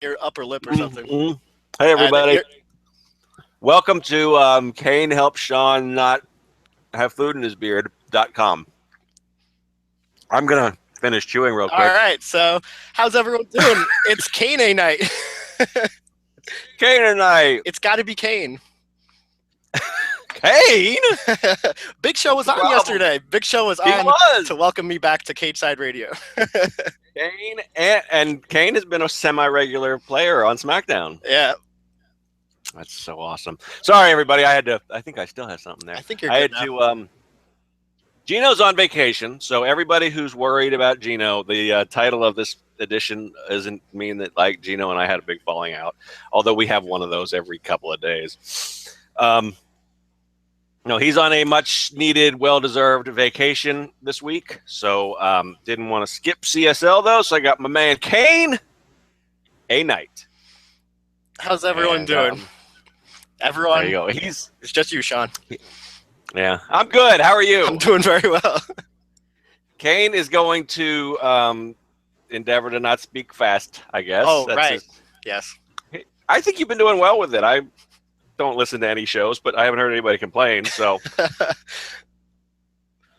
your upper lip or something. Mm-hmm. Hey, everybody. Welcome to Cain Helps Sean Not Have Food in His Beard.com. I'm going to finish chewing real quick. All right. So how's everyone doing? It's Cain A night. Cain A night. It's got to be Cain. Cain? Big Show was on yesterday. Big Show was on to welcome me back to Cage Side Radio. Cain and Cain has been a semi-regular player on SmackDown. Yeah. That's so awesome. Sorry, everybody. I think I still have something there. I think you're good now. Geno's on vacation, so everybody who's worried about Geno, the title of this edition doesn't mean that like Geno and I had a big falling out, although we have one of those every couple of days. No, he's on a much-needed, well-deserved vacation this week, so didn't want to skip CSL, though, so I got my man Cain A night. How's everyone doing? Everyone? There you go. It's just you, Sean. Yeah, I'm good. How are you? I'm doing very well. Cain is going to endeavor to not speak fast, I guess. Oh, right. Yes. I think you've been doing well with it. I don't listen to any shows, but I haven't heard anybody complain. So,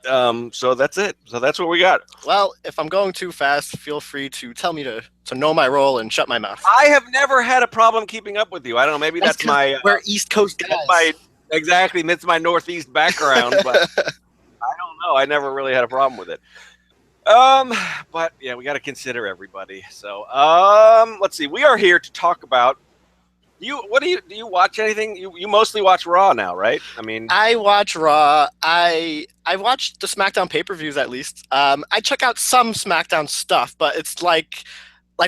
so that's it. So that's what we got. Well, if I'm going too fast, feel free to tell me to know my role and shut my mouth. I have never had a problem keeping up with you. I don't know. Maybe that's my we're East Coast guys. Exactly. It's my Northeast background, but I don't know. I never really had a problem with it. But yeah, we got to consider everybody. So, let's see. We are here to talk about. Do you watch anything? You mostly watch Raw now, right? I mean, I watch Raw. I watched the SmackDown pay-per-views at least. I check out some SmackDown stuff, but it's like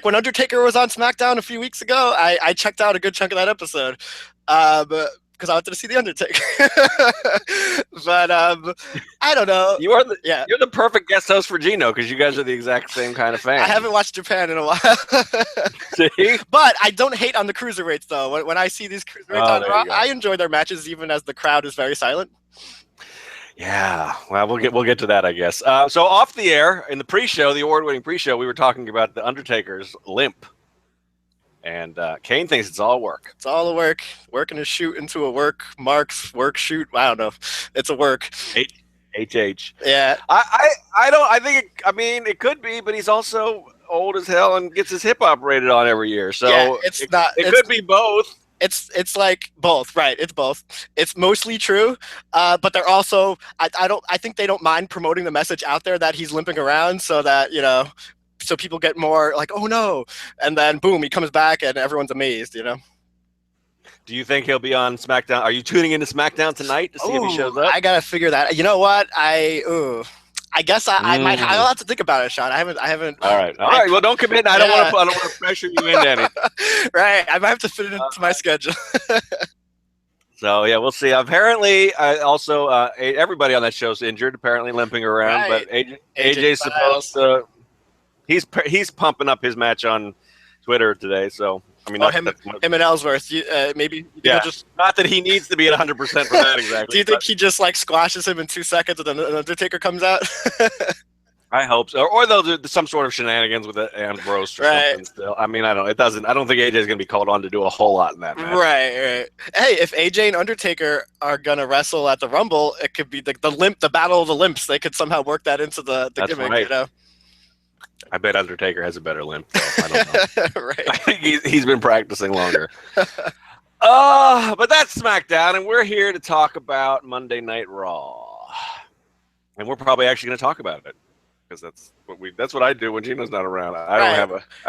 when Undertaker was on SmackDown a few weeks ago, I checked out a good chunk of that episode. Because I wanted to see the Undertaker. But I don't know. You're the perfect guest host for Geno because you guys are the exact same kind of fan. I haven't watched Japan in a while. See? But I don't hate on the cruiserweights though. When I see these cruiserweights on Raw, I enjoy their matches even as the crowd is very silent. Yeah, well, we'll get to that, I guess. So off the air in the pre-show, the award-winning pre-show, we were talking about the Undertaker's limp. And Cain thinks it's all work. It's all a work. Working a shoot into a work. Marks, work, shoot. I don't know. It's a work. HH. Yeah. I think it could be, but he's also old as hell and gets his hip operated on every year. So yeah, it could be both. It's like both, right? It's both. It's mostly true, but they're also. I think they don't mind promoting the message out there that he's limping around, so that so people get more like, oh no, and then boom, he comes back and everyone's amazed. Do you think he'll be on SmackDown? Are you tuning into SmackDown tonight to see if he shows up? I gotta figure that. You know what? I guess I might. I'll have to think about it, Sean. I haven't. All right. Well, don't commit. I don't want to pressure you into anything. Right. I might have to fit it into my schedule. So yeah, we'll see. Apparently, also everybody on that show's injured. Apparently, limping around. Right. But AJ's supposed to. He's pumping up his match on Twitter today. So I mean, him and Ellsworth. Maybe. Yeah. Not that he needs to be at 100% for that exactly. Do you think he just squashes him in 2 seconds and then the Undertaker comes out? I hope so. Or they'll do some sort of shenanigans with Ambrose or something still. I mean, I don't think AJ's going to be called on to do a whole lot in that match. Right. Hey, if AJ and Undertaker are going to wrestle at the Rumble, it could be the battle of the limps. They could somehow work that into the gimmick, right. I bet Undertaker has a better limp, though. I don't know. Right. I think he's been practicing longer. But that's SmackDown, and we're here to talk about Monday Night Raw. And we're probably actually going to talk about it. Because that's what I do when Geno's not around. I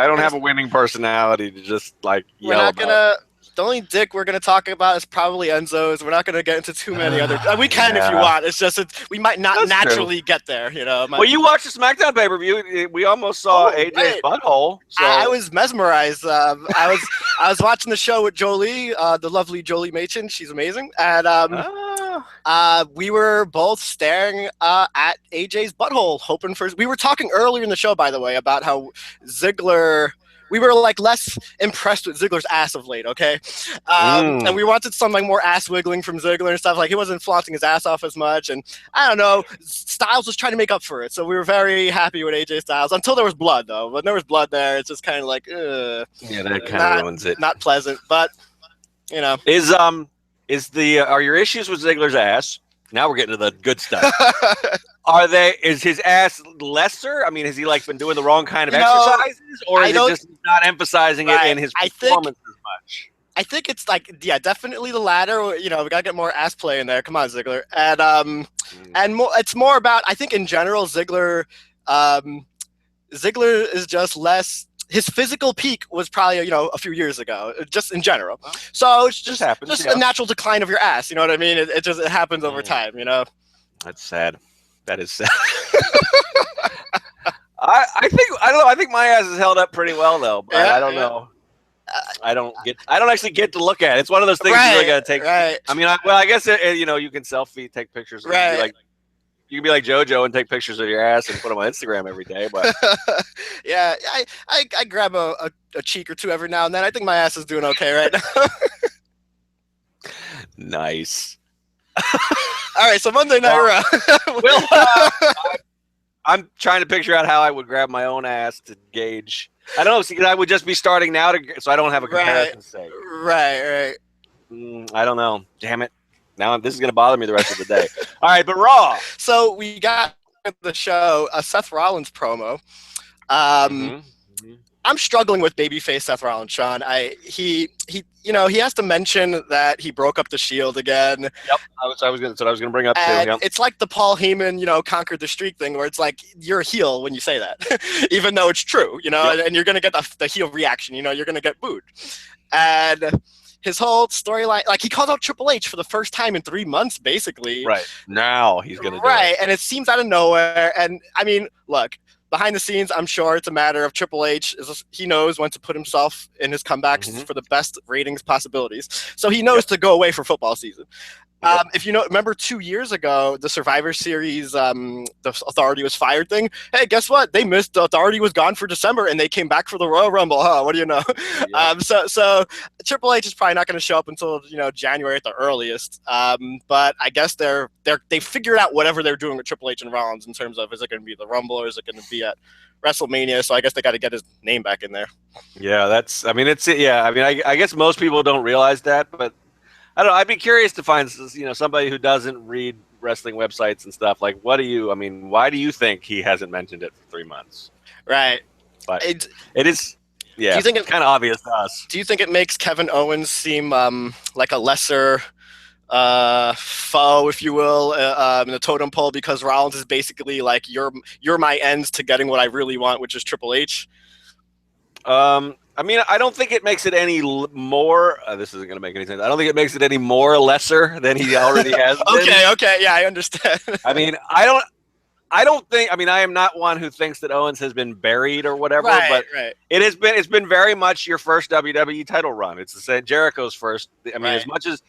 don't have a winning personality to just yell about. The only dick we're gonna talk about is probably Enzo's. We're not gonna get into too many other. We can if you want. It's just we might not naturally get there. Well, you watched the SmackDown pay-per-view. We almost saw AJ's butthole. So. I was mesmerized. I was watching the show with Jolie, the lovely Jolie Machen. She's amazing, and we were both staring at AJ's butthole, hoping for. We were talking earlier in the show, by the way, about how Ziggler we were like less impressed with Ziggler's ass of late, okay? And we wanted some like more ass wiggling from Ziggler and stuff. Like he wasn't flaunting his ass off as much, and I don't know. Styles was trying to make up for it, so we were very happy with AJ Styles until there was blood, though. When there was blood there, it's just kind of like, yeah, that kind of ruins it. Not pleasant, but you know, are your issues with Ziggler's ass? Now we're getting to the good stuff. Is his ass lesser? I mean, has he like been doing the wrong kind of exercises, or is it just not emphasizing it in his performance as much? I think it's like, yeah, definitely the latter. You know, we gotta get more ass play in there. Come on, Ziggler, and more. It's more about, I think in general, Ziggler is just less. His physical peak was probably, you know, a few years ago, just in general. So it's just a natural decline of your ass. You know what I mean? It happens over time. You know. That's sad. That is sad. I think my ass is held up pretty well though. But I don't know. I don't actually get to look at it. It's one of those things you really got to take. Right. I mean, I guess you know, you can selfie, take pictures. Right. You can be like JoJo and take pictures of your ass and put them on Instagram every day. But yeah, I grab a cheek or two every now and then. I think my ass is doing okay right now. Nice. All right, so Monday Night Raw. I'm trying to picture out how I would grab my own ass to gauge. I don't know, because I would just be starting now, so I don't have a comparison sake. Right. I don't know. Damn it. Now this is going to bother me the rest of the day. All right, but Raw. So we got the show, a Seth Rollins promo. I'm struggling with babyface Seth Rollins, Sean. He has to mention that he broke up the Shield again. Yep, that's what I was going to bring up too. Yep. It's like the Paul Heyman, conquered the streak thing, where it's like you're a heel when you say that, even though it's true, yep. And you're going to get the heel reaction. You're going to get booed, and his whole storyline, like he called out Triple H for the first time in 3 months, basically. Right now he's going to do it. And it seems out of nowhere. And I mean, look. Behind the scenes, I'm sure it's a matter of Triple H. He knows when to put himself in his comebacks for the best ratings possibilities. So he knows to go away for football season. If you remember 2 years ago, the Survivor Series, the Authority was fired thing. Hey, guess what? They missed. The Authority was gone for December, and they came back for the Royal Rumble. Huh? What do you know? Yeah. So Triple H is probably not going to show up until January at the earliest. But I guess they figured out whatever they're doing with Triple H and Rollins in terms of, is it going to be the Rumble or is it going to be at WrestleMania? So I guess they got to get his name back in there. Yeah, I guess most people don't realize that, but. I don't know. I'd be curious to find, somebody who doesn't read wrestling websites and stuff. Like, why do you think he hasn't mentioned it for 3 months? Right. But it is, yeah. Do you think it's kind of obvious to us? Do you think it makes Kevin Owens seem like a lesser foe, if you will, in the totem pole, because Rollins is basically like you're my ends to getting what I really want, which is Triple H? I mean, I don't think it makes it any more. This isn't going to make any sense. I don't think it makes it any more lesser than he already has. Okay, yeah, I understand. I mean, I don't think. I mean, I am not one who thinks that Owens has been buried or whatever. But it's been very much your first WWE title run. It's the same Jericho's first. I mean, as much as.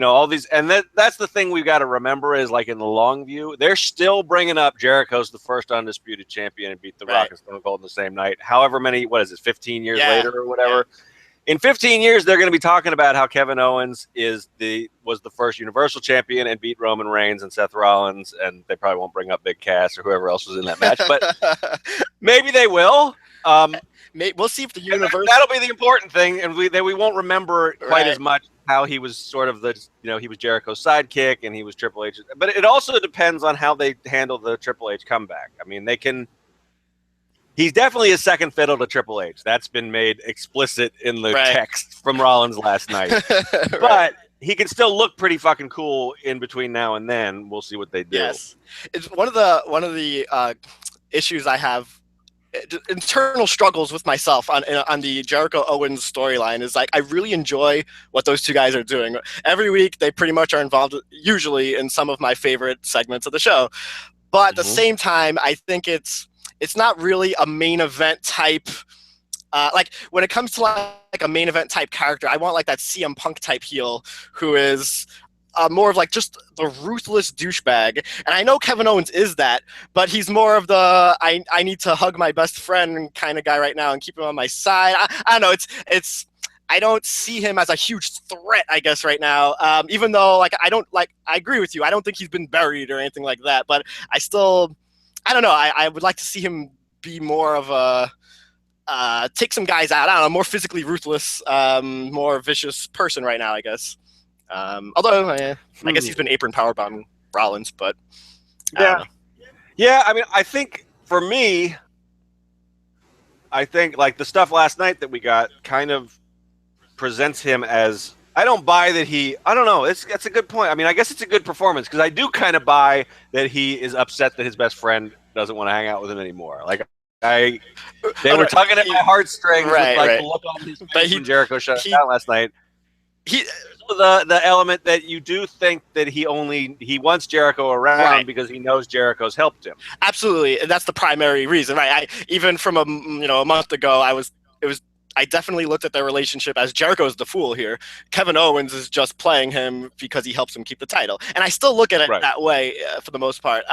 All these, and that's the thing we've got to remember is, like, in the long view, they're still bringing up Jericho's the first undisputed champion and beat The Rock and Stone Cold in the same night. However many, 15 years later or whatever. Yeah. In 15 years, they're going to be talking about how Kevin Owens was the first Universal champion and beat Roman Reigns and Seth Rollins, and they probably won't bring up Big Cass or whoever else was in that match, but maybe they will. We'll see if the Universal. That'll be the important thing, and we won't remember quite as much how he was sort of he was Jericho's sidekick and he was Triple H. But it also depends on how they handle the Triple H comeback. I mean, he's definitely a second fiddle to Triple H. That's been made explicit in the text from Rollins last night. But he can still look pretty fucking cool in between now and then. We'll see what they do. Yes. It's one of the issues I have. Internal struggles with myself on the Jericho Owens storyline is like I really enjoy what those two guys are doing. Every week they pretty much are involved usually in some of my favorite segments of the show, but at the same time I think it's not really a main event type. Like when it comes to like a main event type character, I want like that CM Punk type heel who is more of like just the ruthless douchebag. And I know Kevin Owens is that, but he's more of the I need to hug my best friend kind of guy right now and keep him on my side. I don't know. It's I don't see him as a huge threat, I guess, right now. Even though, like, I agree with you. I don't think he's been buried or anything like that. But I don't know. I would like to see him be more of a take some guys out. I don't know, more physically ruthless, more vicious person right now, I guess. Although, I guess he's been apron powerbombing Rollins, but yeah. Yeah, I mean, I think for me, like the stuff last night that we got kind of presents him as, I don't buy that I don't know. That's a good point. I mean, I guess it's a good performance because I do kind of buy that he is upset that his best friend doesn't want to hang out with him anymore. Like, they were tugging at my heartstrings with the look on his face when Jeri-KO shut down last night. The element that you do think that he wants Jeri-KO around because he knows Jericho's helped him. Absolutely, and that's the primary reason, right? Even from a month ago, I definitely looked at their relationship as Jericho's the fool here. Kevin Owens is just playing him because he helps him keep the title, and I still look at it that way for the most part.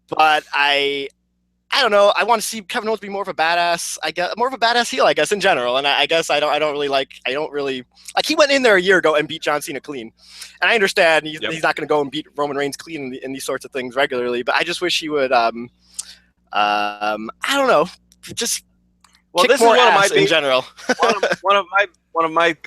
But I don't know. I want to see Kevin Owens be more of a badass. I guess more of a badass heel, I guess, in general. And I guess I don't really like. He went in there a year ago and beat John Cena clean, and I understand he's not going to go and beat Roman Reigns clean in these sorts of things regularly. But I just wish he would. I don't know. Just. Well, this is one of my in general. one of my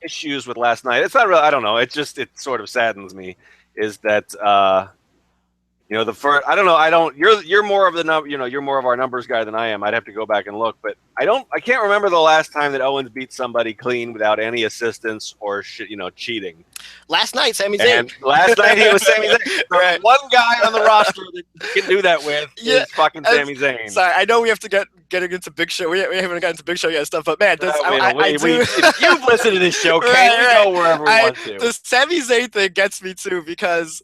issues with last night. It's not really. I don't know. It sort of saddens me. Is that the first? I don't know. You're more of the You're more of our numbers guy than I am. I'd have to go back and look, but I can't remember the last time that Owens beat somebody clean without any assistance or cheating. Last night, Sami Zayn. Last night he was Sami Zayn. Right. One guy on the roster that you can do that with is fucking Sami Zayn. Sorry, I know we have to get into Big Show. We haven't gotten to Big Show yet and stuff, but man, if you've listened to this show, Cain, we go wherever we want to. The Sami Zayn thing gets me too because.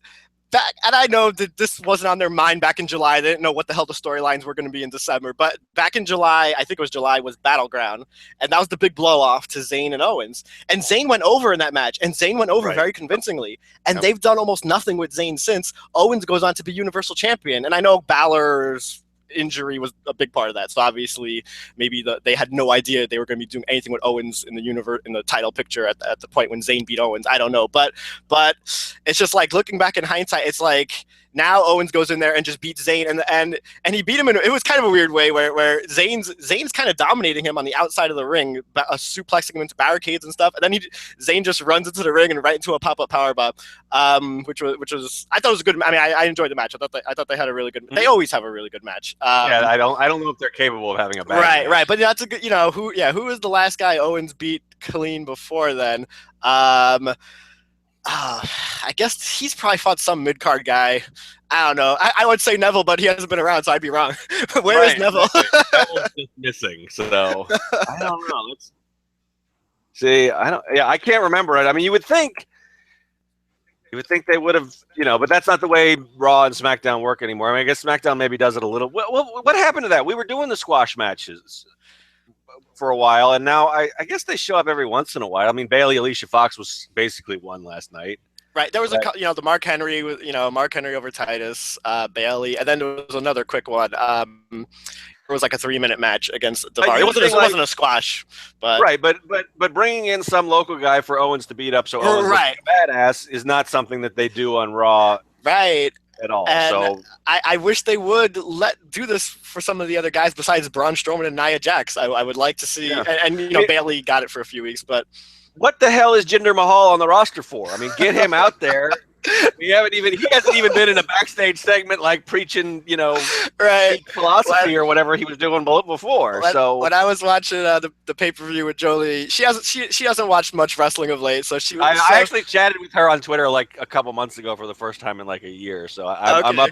And I know that this wasn't on their mind back in July. They didn't know what the hell the storylines were going to be in December. But back in July, I think it was July, was Battleground. And that was the big blow-off to Zayn and Owens. And Zayn went over in that match. And Zayn went over very convincingly. And they've done almost nothing with Zayn since. Owens goes on to be Universal Champion. And I know Balor's injury was a big part of that. So obviously, maybe they had no idea they were going to be doing anything with Owens in the title picture at the point when Zayn beat Owens. I don't know, but it's just like looking back in hindsight, it's like now Owens goes in there and just beats Zayn, and he beat him it was kind of a weird way where Zayn's kind of dominating him on the outside of the ring, suplexing him into barricades and stuff, and then Zayn just runs into the ring and right into a pop-up powerbomb, which was I thought it was a good. I mean, I enjoyed the match. I thought they had a really good. They always have a really good match. I don't know if they're capable of having a bad match. Right, but that's a good. Who was the last guy Owens beat clean before then? I guess he's probably fought some mid-card guy. I don't know. I would say Neville, but he hasn't been around, so I'd be wrong. Where is Neville? Neville's just missing, so I don't know. I can't remember it. I mean, you would think they would have, but that's not the way Raw and SmackDown work anymore. I mean, I guess SmackDown maybe does it a little. What happened to that? We were doing the squash matches for a while, and now I guess they show up every once in a while. I mean, Bayley, Alicia Fox was basically one last night. Right, there was the Mark Henry with Mark Henry over Titus, Bayley, and then there was another quick one. It was like a 3-minute match against Daivari. It wasn't a squash, but right. But bringing in some local guy for Owens to beat up so Owens looks like a badass is not something that they do on Raw, right? At all. And so I wish they would do this for some of the other guys besides Braun Strowman and Nia Jax. I would like to see, and Bayley got it for a few weeks, but what the hell is Jinder Mahal on the roster for? I mean, get him out there. He hasn't even been in a backstage segment like preaching, philosophy or whatever he was doing before. When I was watching the pay-per-view with Jolie, she hasn't watched much wrestling of late, so I actually chatted with her on Twitter like a couple months ago for the first time in like a year. So I'm up.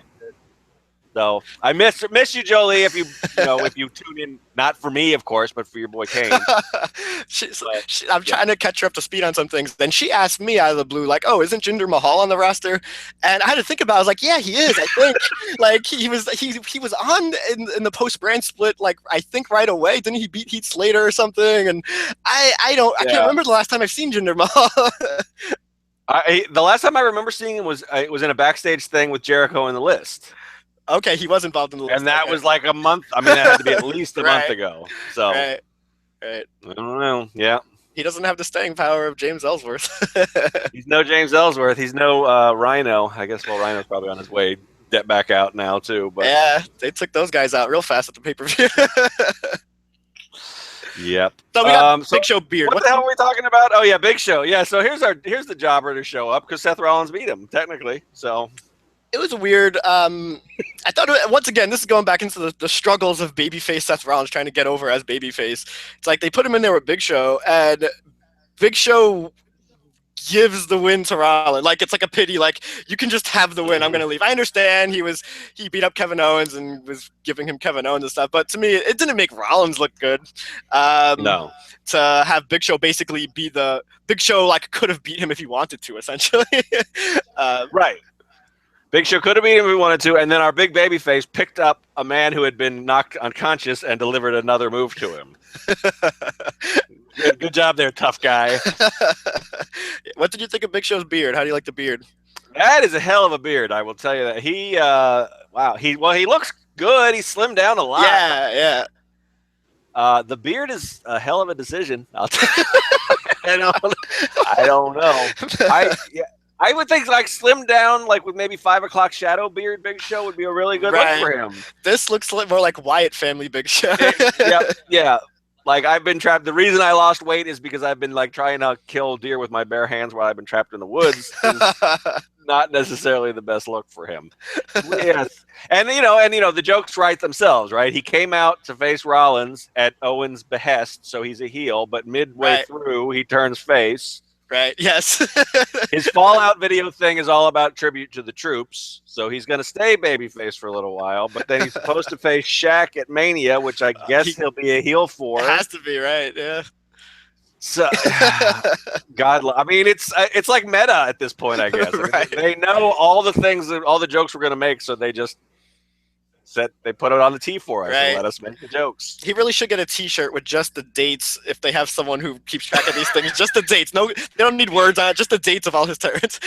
So I miss you, Jolie. If you tune in, not for me, of course, but for your boy Cain. I'm trying to catch her up to speed on some things. Then she asked me out of the blue, like, "Oh, isn't Jinder Mahal on the roster?" And I had to think about it. I was like, "Yeah, he is. I think like he was on in the post brand split. Like I think right away. Didn't he beat Heath Slater or something?" And I can't remember the last time I've seen Jinder Mahal. The last time I remember seeing him was it was in a backstage thing with Jeri-KO in the list. Okay, he was involved in the list. And that was like a month. I mean, that had to be at least a month ago. So right. I don't know. Yeah. He doesn't have the staying power of James Ellsworth. He's no James Ellsworth. He's no Rhino. I guess, well, Rhino's probably on his way back out now, too. But yeah, they took those guys out real fast at the pay-per-view. Yep. So we got Big Show beard. What the hell are we talking about? Oh, yeah, Big Show. Yeah, so here's the jobber to show up because Seth Rollins beat him, technically. So it was weird. I thought, once again, this is going back into the struggles of babyface Seth Rollins trying to get over as babyface. It's like they put him in there with Big Show, and Big Show gives the win to Rollins. Like, it's like a pity. Like, you can just have the win. I'm going to leave. I understand he beat up Kevin Owens and was giving him Kevin Owens and stuff, but to me, it didn't make Rollins look good. No. To have Big Show basically be the Big Show, like, could have beat him if he wanted to, essentially. Right. Big Show could have beat him if he wanted to, and then our big baby face picked up a man who had been knocked unconscious and delivered another move to him. Good job there, tough guy. What did you think of Big Show's beard? How do you like the beard? That is a hell of a beard, I will tell you that. He looks good. He slimmed down a lot. Yeah. The beard is a hell of a decision. I'll tell you. I don't know. I would think like slim down, like with maybe 5 o'clock shadow beard, Big Show would be a really good look for him. This looks more like Wyatt family Big Show. Yeah. Like I've been trapped. The reason I lost weight is because I've been like trying to kill deer with my bare hands while I've been trapped in the woods. Not necessarily the best look for him. Yes, and the jokes write themselves, right? He came out to face Rollins at Owens' behest, so he's a heel. But midway through, he turns face. Right. Yes. His Fallout video thing is all about tribute to the troops, so he's going to stay babyface for a little while. But then he's supposed to face Shaq at Mania, which I guess he'll be a heel for. It has to be, right? Yeah. So, God, I mean, it's like meta at this point, I guess. Right. They know all the things, all the jokes we're going to make, so they just they put it on the tee for us and let us make the jokes. He really should get a T-shirt with just the dates if they have someone who keeps track of these things. Just the dates. No, they don't need words on it. Just the dates of all his turns.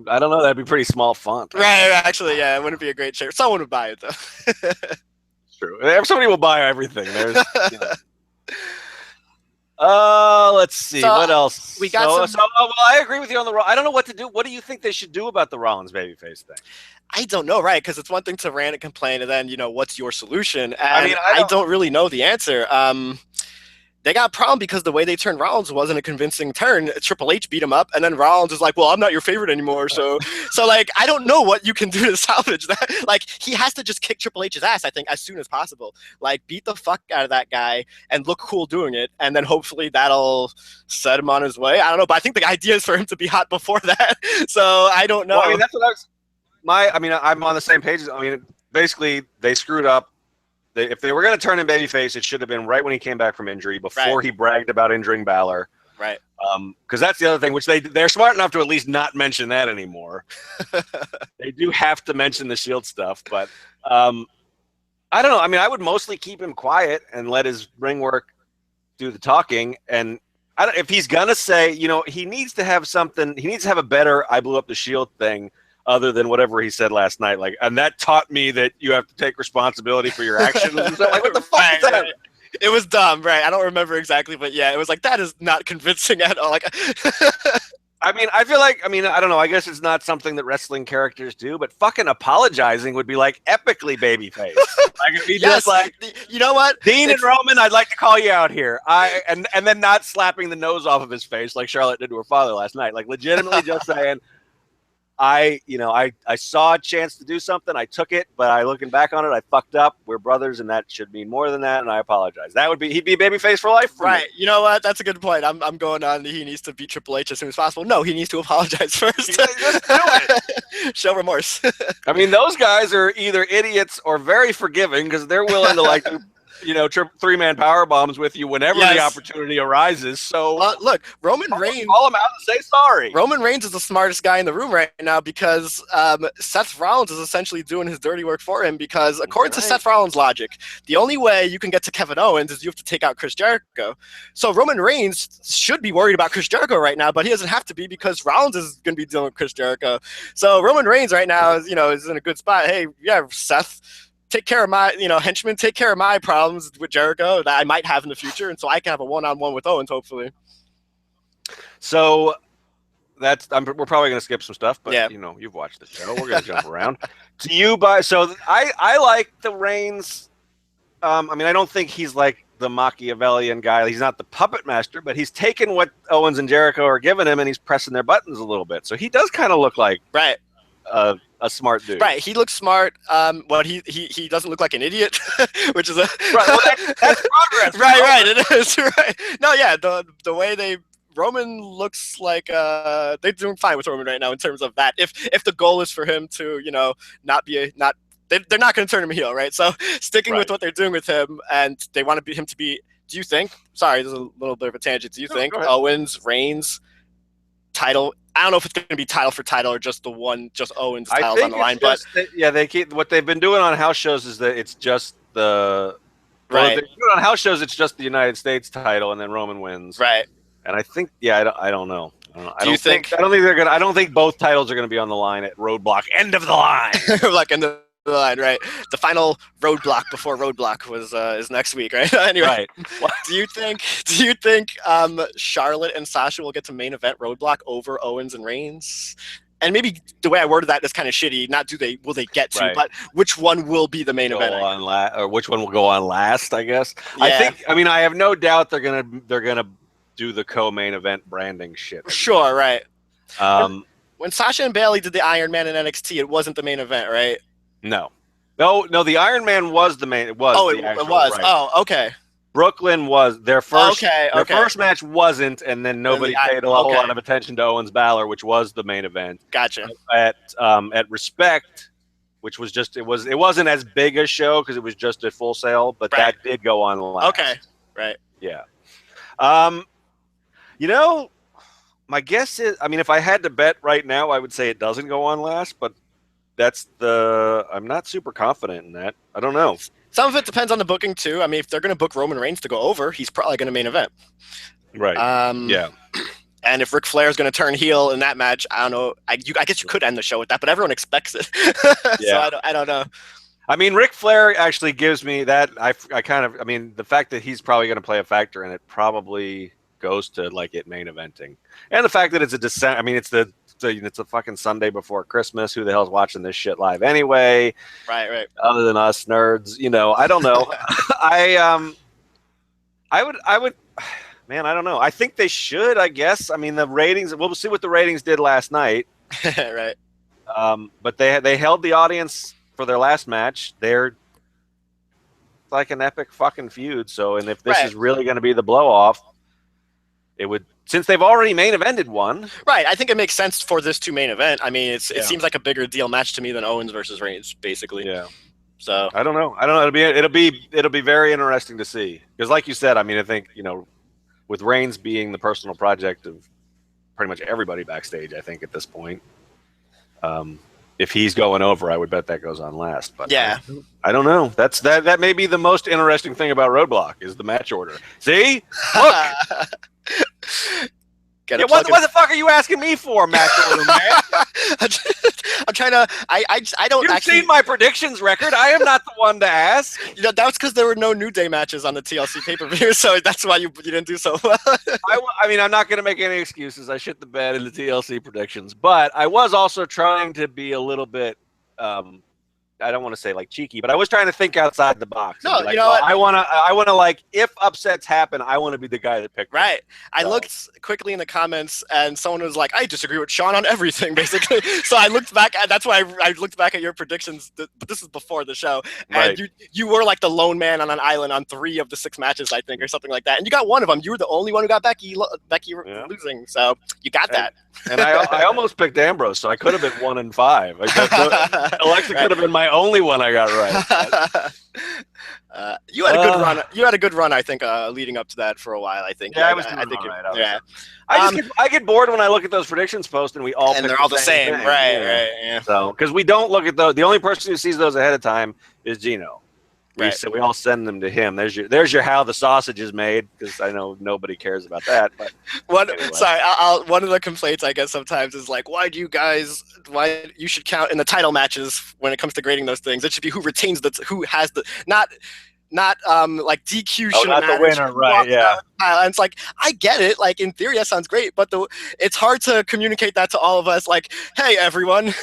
I don't know. That'd be pretty small font. Right. Actually, yeah, it wouldn't be a great shirt. Someone would buy it though. It's true. Somebody will buy everything. There's. Let's see. What else? We got well, I agree with you on the I don't know what to do. What do you think they should do about the Rollins babyface thing? I don't know, right? Because it's one thing to rant and complain, and then what's your solution? And I don't really know the answer. They got a problem because the way they turned Rollins wasn't a convincing turn. Triple H beat him up, and then Rollins is like, well, I'm not your favorite anymore. So like, I don't know what you can do to salvage that. Like, he has to just kick Triple H's ass, I think, as soon as possible. Like, beat the fuck out of that guy and look cool doing it, and then hopefully that'll set him on his way. I don't know, but I think the idea is for him to be hot before that. So I don't know. Well, I mean, that's what I'm on the same page. I mean, basically, they screwed up. If they were going to turn him babyface, it should have been right when he came back from injury, before he bragged about injuring Balor. Right. Because that's the other thing, which they're smart enough to at least not mention that anymore. They do have to mention the Shield stuff, but I don't know. I mean, I would mostly keep him quiet and let his ring work do the talking. And if he's going to say, he needs to have something. He needs to have a better "I blew up the Shield" thing, other than whatever he said last night. Like, and that taught me that you have to take responsibility for your actions. Like, what the fuck is that? Right. It was dumb, right? I don't remember exactly, but yeah, it was like, that is not convincing at all. Like, I mean, I feel like, I don't know. I guess it's not something that wrestling characters do, but fucking apologizing would be like epically babyface. Like, if he just like, you know what, Dean and Roman, I'd like to call you out here. And then not slapping the nose off of his face like Charlotte did to her father last night. Like, legitimately just saying, I saw a chance to do something. I took it, but looking back on it, I fucked up. We're brothers, and that should mean more than that. And I apologize. He'd be babyface for life. Right. Me. You know what? That's a good point. I'm going on. He needs to beat Triple H as soon as possible. No, he needs to apologize first. Just do it. Show remorse. I mean, those guys are either idiots or very forgiving because they're willing to three-man power bombs with you whenever the opportunity arises. So look, Roman Reigns, call him out and say sorry. Roman Reigns is the smartest guy in the room right now because Seth Rollins is essentially doing his dirty work for him because according to Seth Rollins' logic, the only way you can get to Kevin Owens is you have to take out Chris Jericho. So Roman Reigns should be worried about Chris Jericho right now, but he doesn't have to be because Rollins is going to be dealing with Chris Jericho. So Roman Reigns right now is in a good spot. Hey, yeah, Seth, take care of my, henchman, take care of my problems with Jericho that I might have in the future, and so I can have a one-on-one with Owens, hopefully. So we're probably going to skip some stuff, but you've watched the show. We're going to jump around. Do you buy? So I like the Reigns. I don't think he's like the Machiavellian guy. He's not the puppet master, but he's taken what Owens and Jericho are giving him, and he's pressing their buttons a little bit. So he does kind of look like a smart dude. Right, he looks smart. But he doesn't look like an idiot, which is right. Well, that's progress. right, it is. Right. No, yeah, the way Roman looks like they're doing fine with Roman right now in terms of that. If the goal is for him to they're not going to turn him heel, right? So sticking with what they're doing with him, and they want him to be. Do you think? Sorry, this is a little bit of a tangent. Do you think Owens Reigns title? I don't know if it's going to be title for title or just Owens titles on the line. But they keep what they've been doing on house shows is that it's just the right. On house shows, it's just the United States title, and then Roman wins. Right. And I think, I don't know. I don't think both titles are going to be on the line at Roadblock. End of the line. Like end of the line, right? The final roadblock before Roadblock is next week, right? Anyway, right. Do you think Charlotte and Sasha will get to main event Roadblock over Owens and Reigns? And maybe the way I worded that is kind of shitty. Not will they get to, but which one will be the main event? Or which one will go on last? I guess. Yeah. I have no doubt they're gonna do the co-main event branding shit. Sure, right. When Sasha and Bayley did the Iron Man in NXT, it wasn't the main event, right? No. The Iron Man was the main. It was. Oh, it was. Right. Oh, okay. Brooklyn was their first. Okay. Their first match wasn't, and then nobody paid a whole lot of attention to Owens Balor, which was the main event. Gotcha. At Respect, which was just it wasn't as big a show because it was just at Full Sail, but that did go on last. Okay. Right. Yeah. My guess is, if I had to bet right now, I would say it doesn't go on last, but I'm not super confident in that. I don't know. Some of it depends on the booking too. If they're going to book Roman Reigns to go over, he's probably going to main event. Right. Yeah. And if Ric Flair is going to turn heel in that match, I don't know. I guess you could end the show with that, but everyone expects it. Yeah. So I don't know. Ric Flair actually gives me that. The fact that he's probably going to play a factor in it probably goes to like it main eventing, and the fact that it's a December. It's a fucking Sunday before Christmas. Who the hell's watching this shit live anyway? Right. Other than us nerds, I don't know. I would. Man, I don't know. I think they should. I guess. The ratings. We'll see what the ratings did last night. Right. But they held the audience for their last match. They're like an epic fucking feud. So, and if this is really going to be the blow off, it would. Since they've already main evented one. Right. I think it makes sense for this to main event. It seems like a bigger deal match to me than Owens versus Reigns, basically. Yeah. So I don't know. It'll be very interesting to see. Because like you said, I think, with Reigns being the personal project of pretty much everybody backstage, I think at this point. If he's going over, I would bet that goes on last. But yeah. I don't know. That may be the most interesting thing about Roadblock is the match order. See? Look. What the fuck are you asking me for, match order, man? I'm trying to. I don't. You've seen my predictions record. I am not the one to ask. That was because there were no New Day matches on the TLC pay-per-view, so that's why you didn't do so well. I'm not going to make any excuses. I shit the bed in the TLC predictions, but I was also trying to be a little bit. I don't want to say like cheeky, but I was trying to think outside the box. No, like, I want to like, if upsets happen, I want to be the guy that picked. Right. I looked quickly in the comments, and someone was like, "I disagree with Sean on everything," basically. So I looked back, and that's why I looked back at your predictions. But this is before the show, and you were like the lone man on an island on 3 of the 6 matches, I think, or something like that. And you got one of them. You were the only one who got Becky losing, so you got that. And I almost picked Ambrose, so I could have been 1-5. Alexa could have been my my only one I got right. You had a good run. You had a good run, I think, leading up to that for a while. I think. Yeah, I was doing all right. Yeah. I get bored when I look at those predictions posts and we all and they're all the same. thing. Right? Yeah. So because we don't look at those, the only person who sees those ahead of time is Geno. Right. So we all send them to him. There's your how the sausage is made, because I know nobody cares about that. But anyway. Sorry, one of the complaints I get sometimes is like, why you should count in the title matches when it comes to grading those things. It should be who retains who has the not like DQ should not the winner, right? Yeah. And it's like, I get it. Like, in theory, that sounds great, but it's hard to communicate that to all of us. Like, hey, everyone,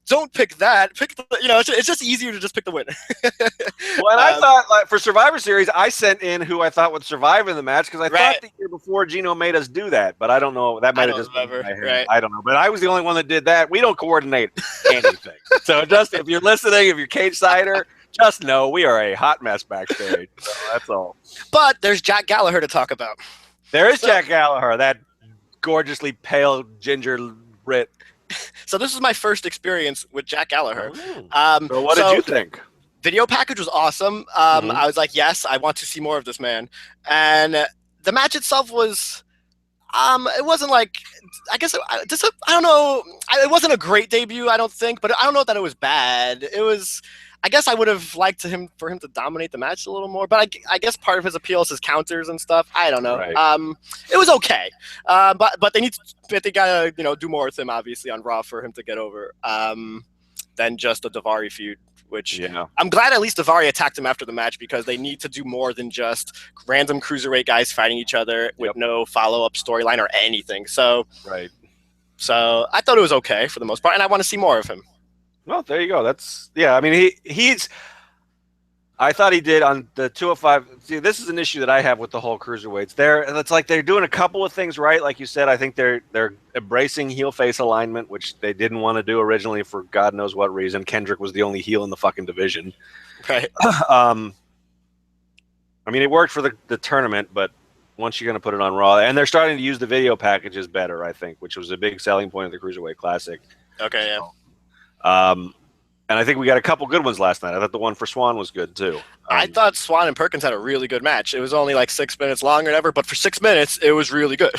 don't pick that. Pick the, it's just easier to just pick the winner. Well, and I thought, like, for Survivor Series, I sent in who I thought would survive in the match, because I thought the year before Geno made us do that, but I don't know. That might have just been my head. Right. I don't know, but I was the only one that did that. We don't coordinate anything. So just if you're listening, if you're Cage Sider, just know we are a hot mess backstage. So that's all. But there's Jack Gallagher to talk about. There is Jack Gallagher, that gorgeously pale ginger Brit. So this is my first experience with Jack Gallagher. So what did you think? Video package was awesome. I was like, yes, I want to see more of this man. And the match itself was, it wasn't like, I guess, I don't know. It wasn't a great debut, I don't think, but I don't know that it was bad. It was, I guess I would have liked for him to dominate the match a little more, but I guess part of his appeal is his counters and stuff. I don't know. Right. It was okay, but they gotta do more with him, obviously, on Raw for him to get over than just a Daivari feud. Which I'm glad at least Daivari attacked him after the match, because they need to do more than just random cruiserweight guys fighting each other with no follow-up storyline or anything. So I thought it was okay for the most part, and I want to see more of him. Well, there you go. I mean, he's. I thought he did on the 205. See, this is an issue that I have with the whole cruiserweights. It's like they're doing a couple of things right, like you said. I think they're embracing heel face alignment, which they didn't want to do originally for God knows what reason. Kendrick was the only heel in the fucking division. Right. I mean, it worked for the tournament, but once you're going to put it on Raw, and they're starting to use the video packages better, I think, which was a big selling point of the Cruiserweight Classic. Okay, yeah. And I think we got a couple good ones last night. I thought the one for Swan was good too. I thought Swan and Perkins had a really good match. It was only like 6 minutes long or whatever, but for 6 minutes, it was really good.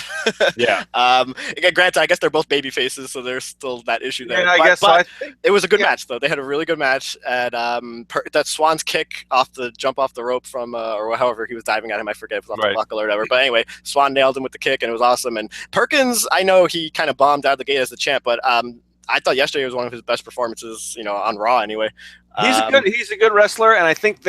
Yeah. Again, granted, I guess they're both baby faces, so there's still that issue there. Yeah, I guess so. It was a good match, though. They had a really good match. And that Swan's kick jump off the rope from, or however he was diving at him, I forget if it was off the buckle or whatever. But anyway, Swan nailed him with the kick, and it was awesome. And Perkins, I know he kind of bombed out of the gate as the champ, but I thought yesterday was one of his best performances, on Raw anyway. He's a good wrestler, and I think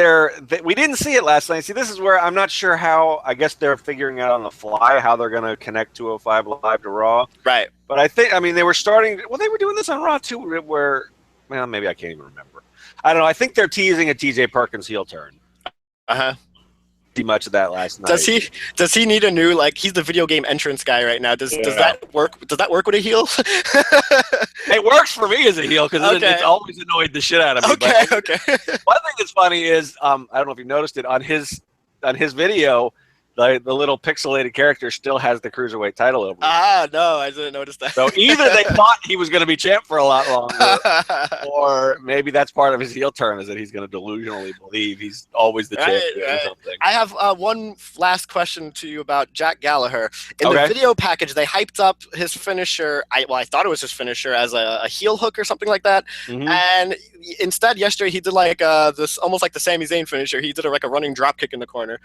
we didn't see it last night. See, this is where I'm not sure how. I guess they're figuring out on the fly how they're going to connect 205 Live to Raw. Right. But I mean, they were starting. Well, they were doing this on Raw too, where, well, maybe I can't even remember. I don't know. I think they're teasing a TJ Perkins heel turn. Much of that last night. Does he need a new, like, he's the video game entrance guy right now? Does that work? Does that work with a heel? It works for me as a heel, because it's always annoyed the shit out of me. Okay. One thing that's funny is I don't know if you noticed it on his video. The little pixelated character still has the cruiserweight title over. No, I didn't notice that. So either they thought he was going to be champ for a lot longer, or maybe that's part of his heel turn, is that he's going to delusionally believe he's always the champ or something. I have one last question to you about Jack Gallagher. In the video package, they hyped up his finisher. I thought it was his finisher as a heel hook or something like that. And instead, yesterday he did like this, almost like the Sami Zayn finisher. He did like a running drop kick in the corner.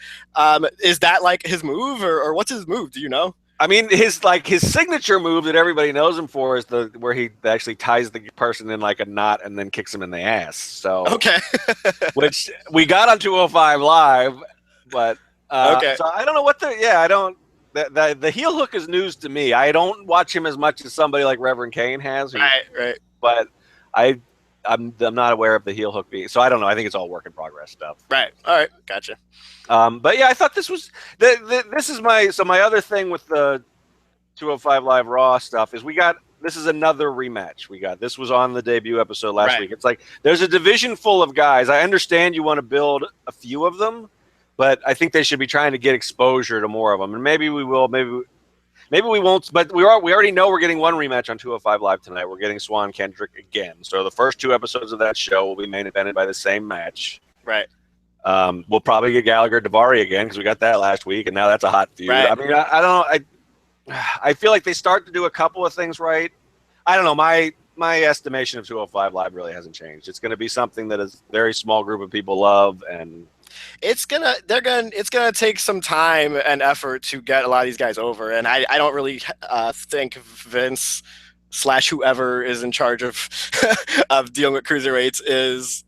Is that like his move, or what's his move? Do you know? I mean, his signature move that everybody knows him for is where he actually ties the person in like a knot and then kicks him in the ass. So which we got on 205 Live, but so I don't know what the heel hook is news to me. I don't watch him as much as somebody like Reverend Cain has. Right. But I'm not aware of the heel hook being, so I don't know. I think it's all work in progress stuff. Right. All right. Gotcha. But yeah, I thought this was this is my other thing with the 205 Live Raw stuff is this is another rematch. This was on the debut episode last week. It's like there's a division full of guys. I understand you want to build a few of them, but I think they should be trying to get exposure to more of them. And maybe we will. Maybe Maybe we won't, but we already know we're getting one rematch on 205 Live tonight. We're getting Swan Kendrick again. So the first 2 episodes of that show will be main evented by the same match. Right. We'll probably get Gallagher Daivari again because we got that last week, and now that's a hot feud. Right. I mean, I don't know. I feel like they start to do a couple of things right. I don't know. My estimation of 205 Live really hasn't changed. It's going to be something that a very small group of people love, and it's gonna take some time and effort to get a lot of these guys over, and I don't really think Vince / whoever is in charge of of dealing with cruiserweights is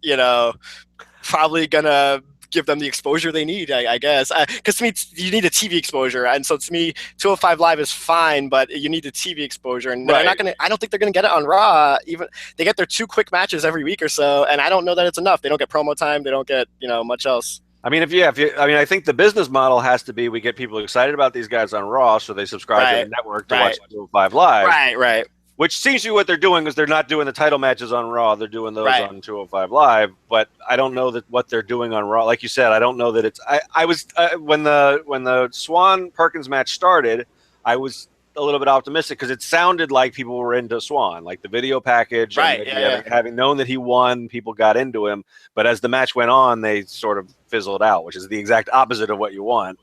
probably gonna give them the exposure they need, I guess. Because to me, you need a TV exposure, and so to me, 205 Live is fine, but you need the TV exposure, and they're not gonna. I don't think they're gonna get it on Raw. Even they get their 2 quick matches every week or so, and I don't know that it's enough. They don't get promo time. They don't get much else. I mean, I think the business model has to be we get people excited about these guys on Raw, so they subscribe to the network to watch 205 Live. Right. Which seems to be what they're doing is they're not doing the title matches on Raw. They're doing those on 205 Live. But I don't know that what they're doing on Raw. Like you said, I don't know that it's. I was when the Swan Perkins match started, I was a little bit optimistic because it sounded like people were into Swan, like the video package. Right. Having known that he won, people got into him. But as the match went on, they sort of fizzled out, which is the exact opposite of what you want.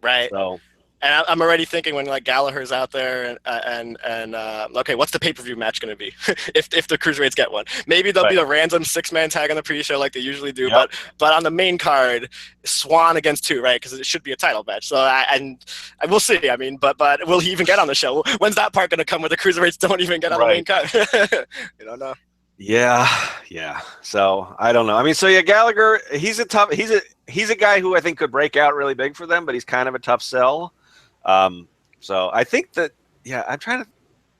Right. So. And I'm already thinking when Gallagher's out there and okay, what's the pay-per-view match going to be if the cruiserweights get one? Maybe there'll be a random 6-man tag on the pre-show like they usually do, but on the main card, Swan against 2, right? Because it should be a title match. So I we'll see. I mean, but will he even get on the show? When's that part going to come where the cruiserweights don't even get on the main card? You don't know. Yeah. So I don't know. I mean, Gallagher, he's a guy who I think could break out really big for them, but he's kind of a tough sell. So I think that, I'm trying to,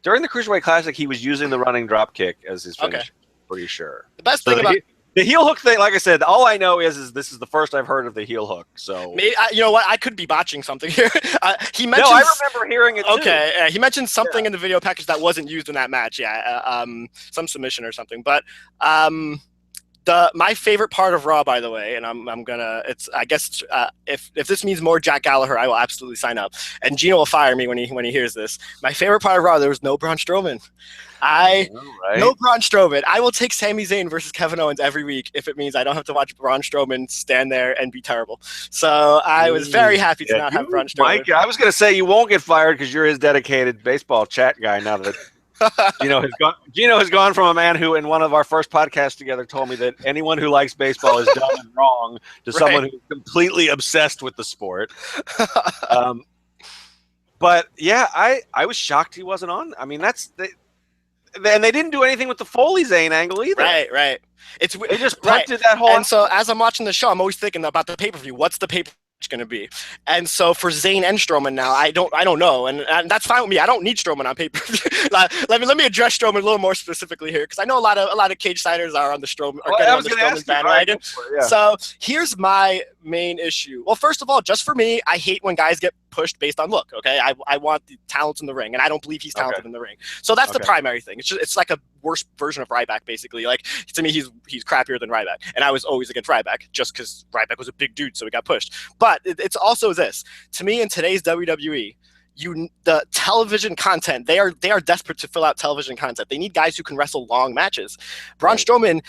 during the Cruiserweight Classic, he was using the running drop kick as his finish. Okay. Pretty sure. The best thing about the heel hook thing, like I said, all I know is this is the first I've heard of the heel hook. So maybe, you know what? I could be botching something here. He mentioned. No, I remember hearing it. Okay, he mentioned something in the video package that wasn't used in that match. Some submission or something. But my favorite part of Raw, by the way, and I'm gonna. I guess if this means more Jack Gallagher, I will absolutely sign up. And Geno will fire me when he hears this. My favorite part of Raw, there was no Braun Strowman. No Braun Strowman. I will take Sami Zayn versus Kevin Owens every week if it means I don't have to watch Braun Strowman stand there and be terrible. So I was very happy to not have Braun Strowman. Mike, I was going to say you won't get fired because you're his dedicated baseball chat guy now that Geno has gone from a man who in one of our first podcasts together told me that anyone who likes baseball is dumb and wrong to someone who's completely obsessed with the sport. But yeah, I was shocked he wasn't on. I mean, and they didn't do anything with the Foley Zayn angle either. Right. They just punted that whole. And so as I'm watching the show, I'm always thinking about the pay-per-view. What's the pay-per-view going to be? And so for Zayn and Strowman now, I don't know, and that's fine with me. I don't need Strowman on pay-per-view. let me address Strowman a little more specifically here, because I know a lot of cage siders are on the Strowman bandwagon. So here's my main issue. Well, first of all, just for me, I hate when guys get pushed based on look. Okay, I want the talent in the ring, and I don't believe he's talented in the ring. So that's the primary thing. It's like a worse version of Ryback, basically. Like, to me, he's crappier than Ryback, and I was always against Ryback just because Ryback was a big dude, so he got pushed. But it's also this, to me, in today's WWE, the television content, they are desperate to fill out television content. They need guys who can wrestle long matches. Braun Strowman,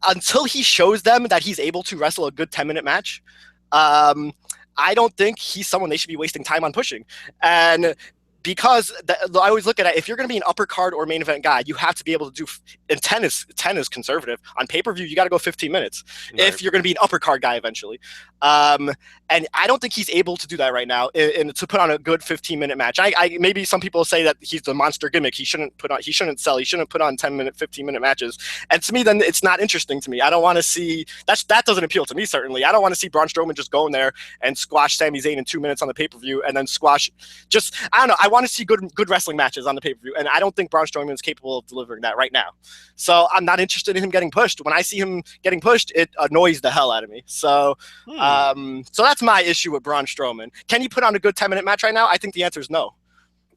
until he shows them that he's able to wrestle a good 10-minute match, I don't think he's someone they should be wasting time on pushing. And because I always look at it, if you're going to be an upper card or main event guy, you have to be able to do. And 10 is conservative. On pay-per-view, you got to go 15 minutes if you're going to be an upper card guy eventually. And I don't think he's able to do that right now. And to put on a good 15-minute match, I maybe some people say that he's the monster gimmick. He shouldn't put on 10-minute, 15-minute matches. And to me, then it's not interesting to me. I don't want to see that doesn't appeal to me, certainly. I don't want to see Braun Strowman just go in there and squash Sami Zayn in 2 minutes on the pay-per-view and then squash. I don't know. I want to see good wrestling matches on the pay-per-view, and I don't think Braun Strowman is capable of delivering that right now. So I'm not interested in him getting pushed. When I see him getting pushed, it annoys the hell out of me. So so that's my issue with Braun Strowman. Can he put on a good 10-minute match right now? I think the answer is no.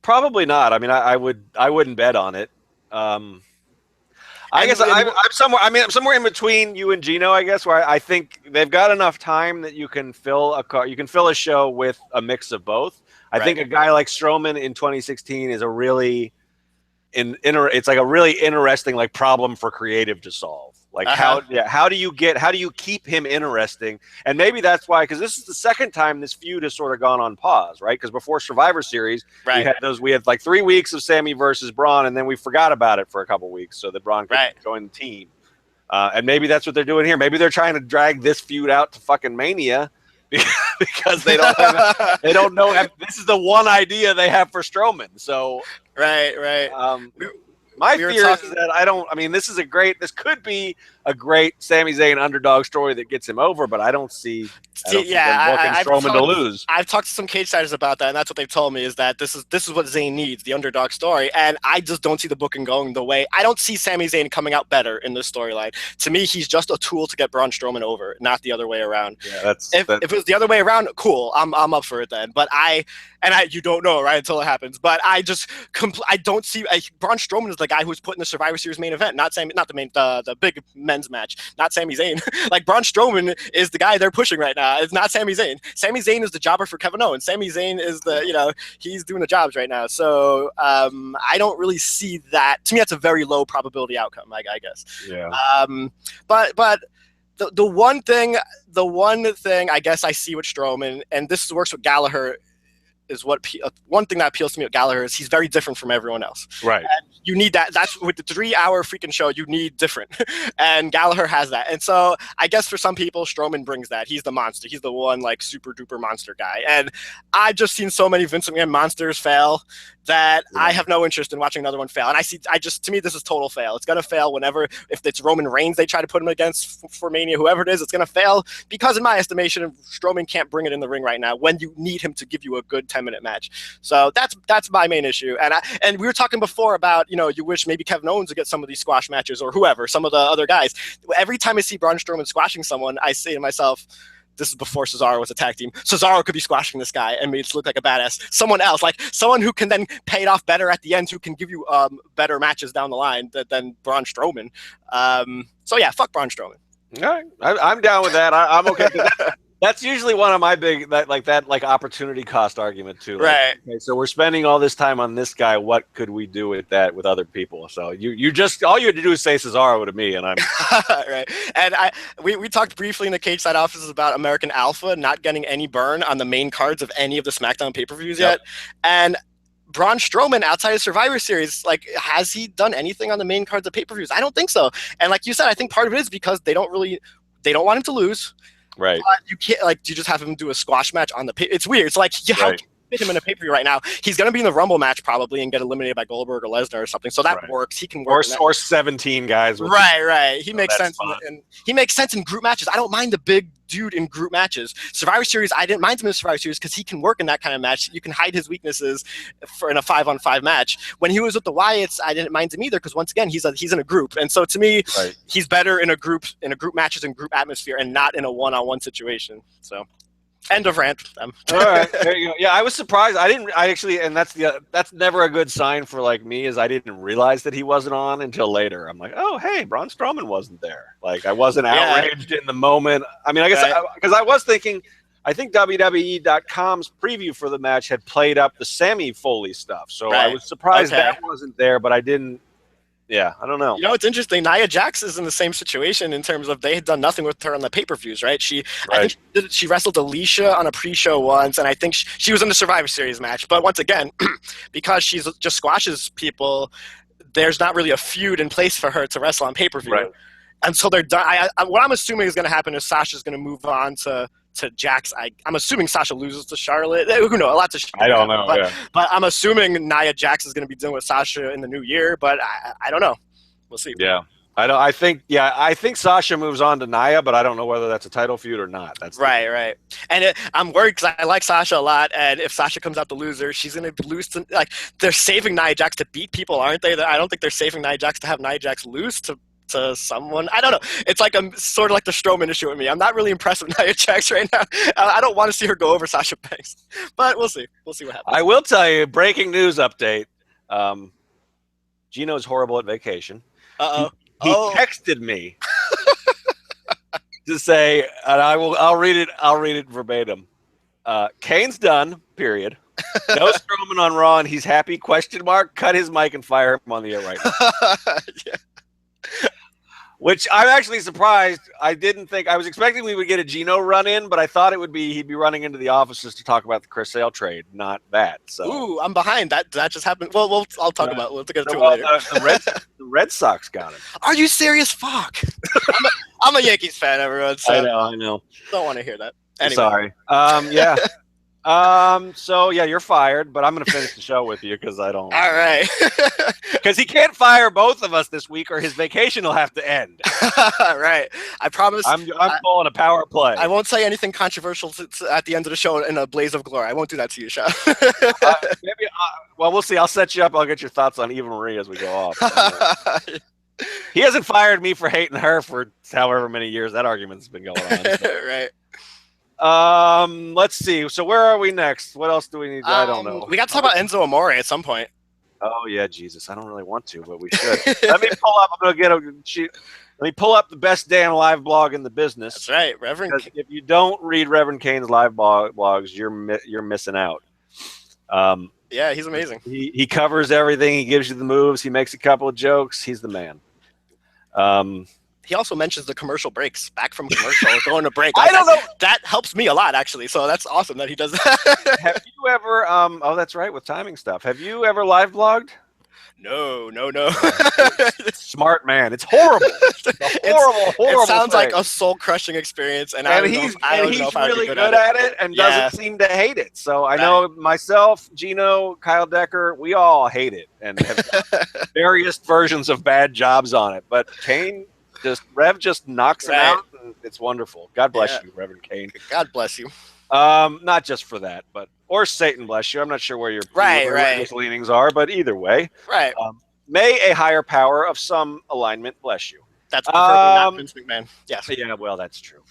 Probably not. I mean, I wouldn't bet on it. I guess And I'm somewhere. I mean, I'm somewhere in between you and Geno. I guess where I think they've got enough time that you can fill a show with a mix of both. I right. think a guy like Strowman in 2016 is a really it's like a really interesting like problem for creative to solve. Like how do you keep him interesting? And maybe that's why, because this is the second time this feud has sort of gone on pause, right? Because before Survivor Series, Right. we had like 3 weeks of Sammy versus Braun, and then we forgot about it for a couple weeks so that Braun could join the team. And maybe that's what they're doing here. Maybe they're trying to drag this feud out to fucking Mania because they don't know. This is the one idea they have for Strowman. So right. My fear is that this could be a great Sami Zayn underdog story that gets him over, but I don't see Strowman to lose. I've talked to some cage-siders about that, and that's what they've told me, is that this is what Zayn needs, the underdog story, and I just don't see the booking going the way. I don't see Sami Zayn coming out better in this storyline. To me, he's just a tool to get Braun Strowman over, not the other way around. Yeah, if it was the other way around, cool, I'm up for it then. But you don't know, right, until it happens. But I don't see Braun Strowman is the guy who's put in the Survivor Series main event, not the big men's match, not Sami Zayn. Like, Braun Strowman is the guy they're pushing right now. It's not Sami Zayn. Sami Zayn is the jobber for Kevin Owens. Sami Zayn is he's doing the jobs right now. So I don't really see that. To me, that's a very low probability outcome, I guess. Yeah. But the one thing I guess I see with Strowman, and this works with Gallagher, is one thing that appeals to me with Gallagher is he's very different from everyone else. Right. And you need that. That's with the 3-hour freaking show, you need different. And Gallagher has that. And so I guess for some people, Strowman brings that. He's the monster. He's the one like super duper monster guy. And I've just seen so many Vince McMahon monsters fail that I have no interest in watching another one fail. And to me, this is total fail. It's going to fail if it's Roman Reigns they try to put him against for Mania, whoever it is, it's going to fail because in my estimation, Strowman can't bring it in the ring right now when you need him to give you a good 10-minute match. So that's my main issue. And we were talking before about, you wish maybe Kevin Owens would get some of these squash matches or whoever, some of the other guys. Every time I see Braun Strowman squashing someone, I say to myself, this is before Cesaro was a tag team. Cesaro could be squashing this guy and make it look like a badass. Someone else, like someone who can then pay it off better at the end, who can give you better matches down the line than Braun Strowman. So yeah, fuck Braun Strowman. All right. I'm down with that. I'm okay. That's usually one of my big opportunity cost argument too. Like, right. Okay, so we're spending all this time on this guy. What could we do with that with other people? So you just all you had to do is say Cesaro to me, and I'm right. And we talked briefly in the cage side offices about American Alpha not getting any burn on the main cards of any of the SmackDown pay-per-views yet, and Braun Strowman outside of Survivor Series, like, has he done anything on the main cards of pay-per-views? I don't think so. And like you said, I think part of it is because they don't want him to lose. Right. You can't you just have him do a squash match on the it's weird. It's like how can you fit him in a pay-per-view right now? He's going to be in the Rumble match probably and get eliminated by Goldberg or Lesnar or something. So that works. He can work. Or 17 guys. Right. He makes sense. And he makes sense in group matches. I don't mind the big dude in group matches. Survivor Series, I didn't mind him in Survivor Series because he can work in that kind of match. You can hide his weaknesses in a 5-on-5 match. When he was with the Wyatts, I didn't mind him either because once again, he's in a group. And so to me, he's better in group matches and group atmosphere and not in a one-on-one situation. So end of rant. All right, there you go. Yeah, I was surprised. And that's never a good sign for like me, is I didn't realize that he wasn't on until later. I'm like, oh, hey, Braun Strowman wasn't there. Like, I wasn't outraged in the moment. I mean, I guess because I was thinking, I think WWE.com's preview for the match had played up the Sammy Foley stuff, so I was surprised that wasn't there, but I didn't. Yeah, I don't know. It's interesting. Nia Jax is in the same situation in terms of they had done nothing with her on the pay-per-views, right? I think she wrestled Alicia on a pre-show once, and I think she was in the Survivor Series match. But once again, because she just squashes people, there's not really a feud in place for her to wrestle on pay-per-view. Right. And so they're done. What I'm assuming is going to happen is Sasha's going to move on to Jax. I'm assuming Sasha loses to Charlotte. Who knows? Lots of I don't know. But I'm assuming Nia Jax is going to be dealing with Sasha in the new year. But I don't know. We'll see. Yeah. I think Sasha moves on to Nia, but I don't know whether that's a title feud or not. That's right. And I'm worried because I like Sasha a lot, and if Sasha comes out the loser, she's going to lose to they're saving Nia Jax to beat people, aren't they? I don't think they're saving Nia Jax to have Nia Jax lose to someone. I don't know. It's like sort of like the Strowman issue with me. I'm not really impressed with Nia Jax right now. I don't want to see her go over Sasha Banks, but we'll see. We'll see what happens. I will tell you, breaking news update. Geno's horrible at vacation. He Oh. texted me to say, and I'll read it verbatim. Kane's done, period. No Strowman on Raw, and he's happy, question mark. Cut his mic and fire him on the air right now. Yeah. Which I'm actually surprised. I didn't think, I was expecting we would get a Geno run in, but I thought he'd be running into the offices to talk about the Chris Sale trade, not that. So. Ooh, I'm behind. That just happened. Well, I'll talk about it. We'll get to it Well, later. the Red Sox got him. Are you serious? Fuck. I'm a Yankees fan, everyone. So I know. Don't want to hear that. Anyway. Sorry. Yeah. So yeah, you're fired, but I'm going to finish the show with you because I don't. All right. Because he can't fire both of us this week, or his vacation will have to end. Right. I promise. I'm pulling a power play. I won't say anything controversial at the end of the show in a blaze of glory. I won't do that to you, Sha. Maybe. Well, we'll see. I'll set you up. I'll get your thoughts on Eva Marie as we go off. He hasn't fired me for hating her for however many years that argument's been going on. So. Right. Let's see. So where are we next? What else do we need? I don't know. We got to talk about Enzo Amore at some point. Oh yeah, Jesus. I don't really want to, but we should. Let me pull up. I'm gonna get let me pull up the best damn live blog in the business. That's right, Reverend. Because if you don't read Reverend Kane's live blogs, you're missing out. Yeah, he's amazing. He covers everything. He gives you the moves. He makes a couple of jokes. He's the man. He also mentions the commercial breaks, back from commercial, going to break. I don't know. That helps me a lot, actually. So that's awesome that he does that. Have you ever? Oh, that's right, with timing stuff. Have you ever live blogged? No. Smart man. It's horrible. It's horrible. It sounds thing. like a soul-crushing experience, and he's I really good at it and doesn't seem to hate it. So I know myself, Geno, Kyle Decker, we all hate it and have various versions of bad jobs on it. But Kane. Rev just knocks him out, and it's wonderful. God bless you, Reverend Kane. God bless you. Not just for that, or Satan bless you. I'm not sure where your religious leanings are, but either way, right. May a higher power of some alignment bless you. That's preferably not Vince McMahon. Yes. Yeah, well, that's true.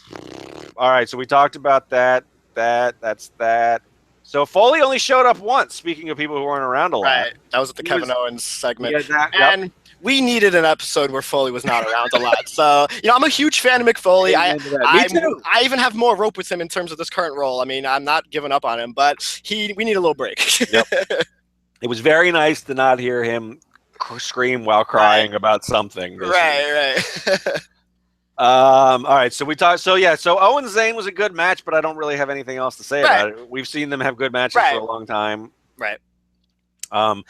All right, so we talked about that. That's that. So Foley only showed up once. Speaking of people who weren't around a lot, right? That was at the Kevin Owens segment, and we needed an episode where Foley was not around a lot. So, I'm a huge fan of Mick Foley. Me too. I even have more rope with him in terms of this current role. I mean, I'm not giving up on him, but we need a little break. Yep. It was very nice to not hear him scream while crying about something. Right. All right, so we talked. So Owen Zayn was a good match, but I don't really have anything else to say about it. We've seen them have good matches for a long time. Right.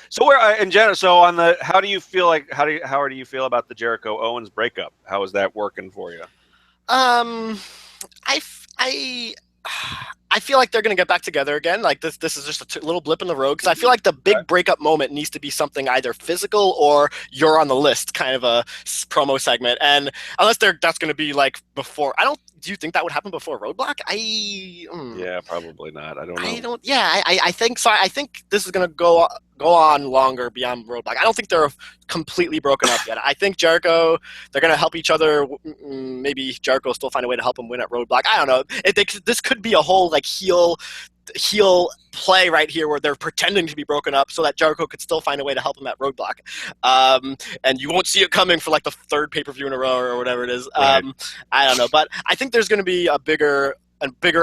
So we're in general. So on the, how do you feel about the Jeri-KO Owens breakup? How is that working for you? I feel like they're going to get back together again. Like this is just a little blip in the road, because I feel like the big breakup moment needs to be something either physical or you're on the list kind of a promo segment. And unless that's going to be like before, do you think that would happen before Roadblock? Yeah, probably not. I don't know. I think so. I think this is going to go on longer beyond Roadblock. I don't think they're completely broken up yet. I think Jeri-KO, they're going to help each other. Maybe Jeri-KO will still find a way to help him win at Roadblock. I don't know. This could be a whole like heel play right here where they're pretending to be broken up so that Jeri-KO could still find a way to help him at Roadblock. And you won't see it coming for like the third pay-per-view in a row or whatever it is. Right. I don't know. But I think there's going to be a bigger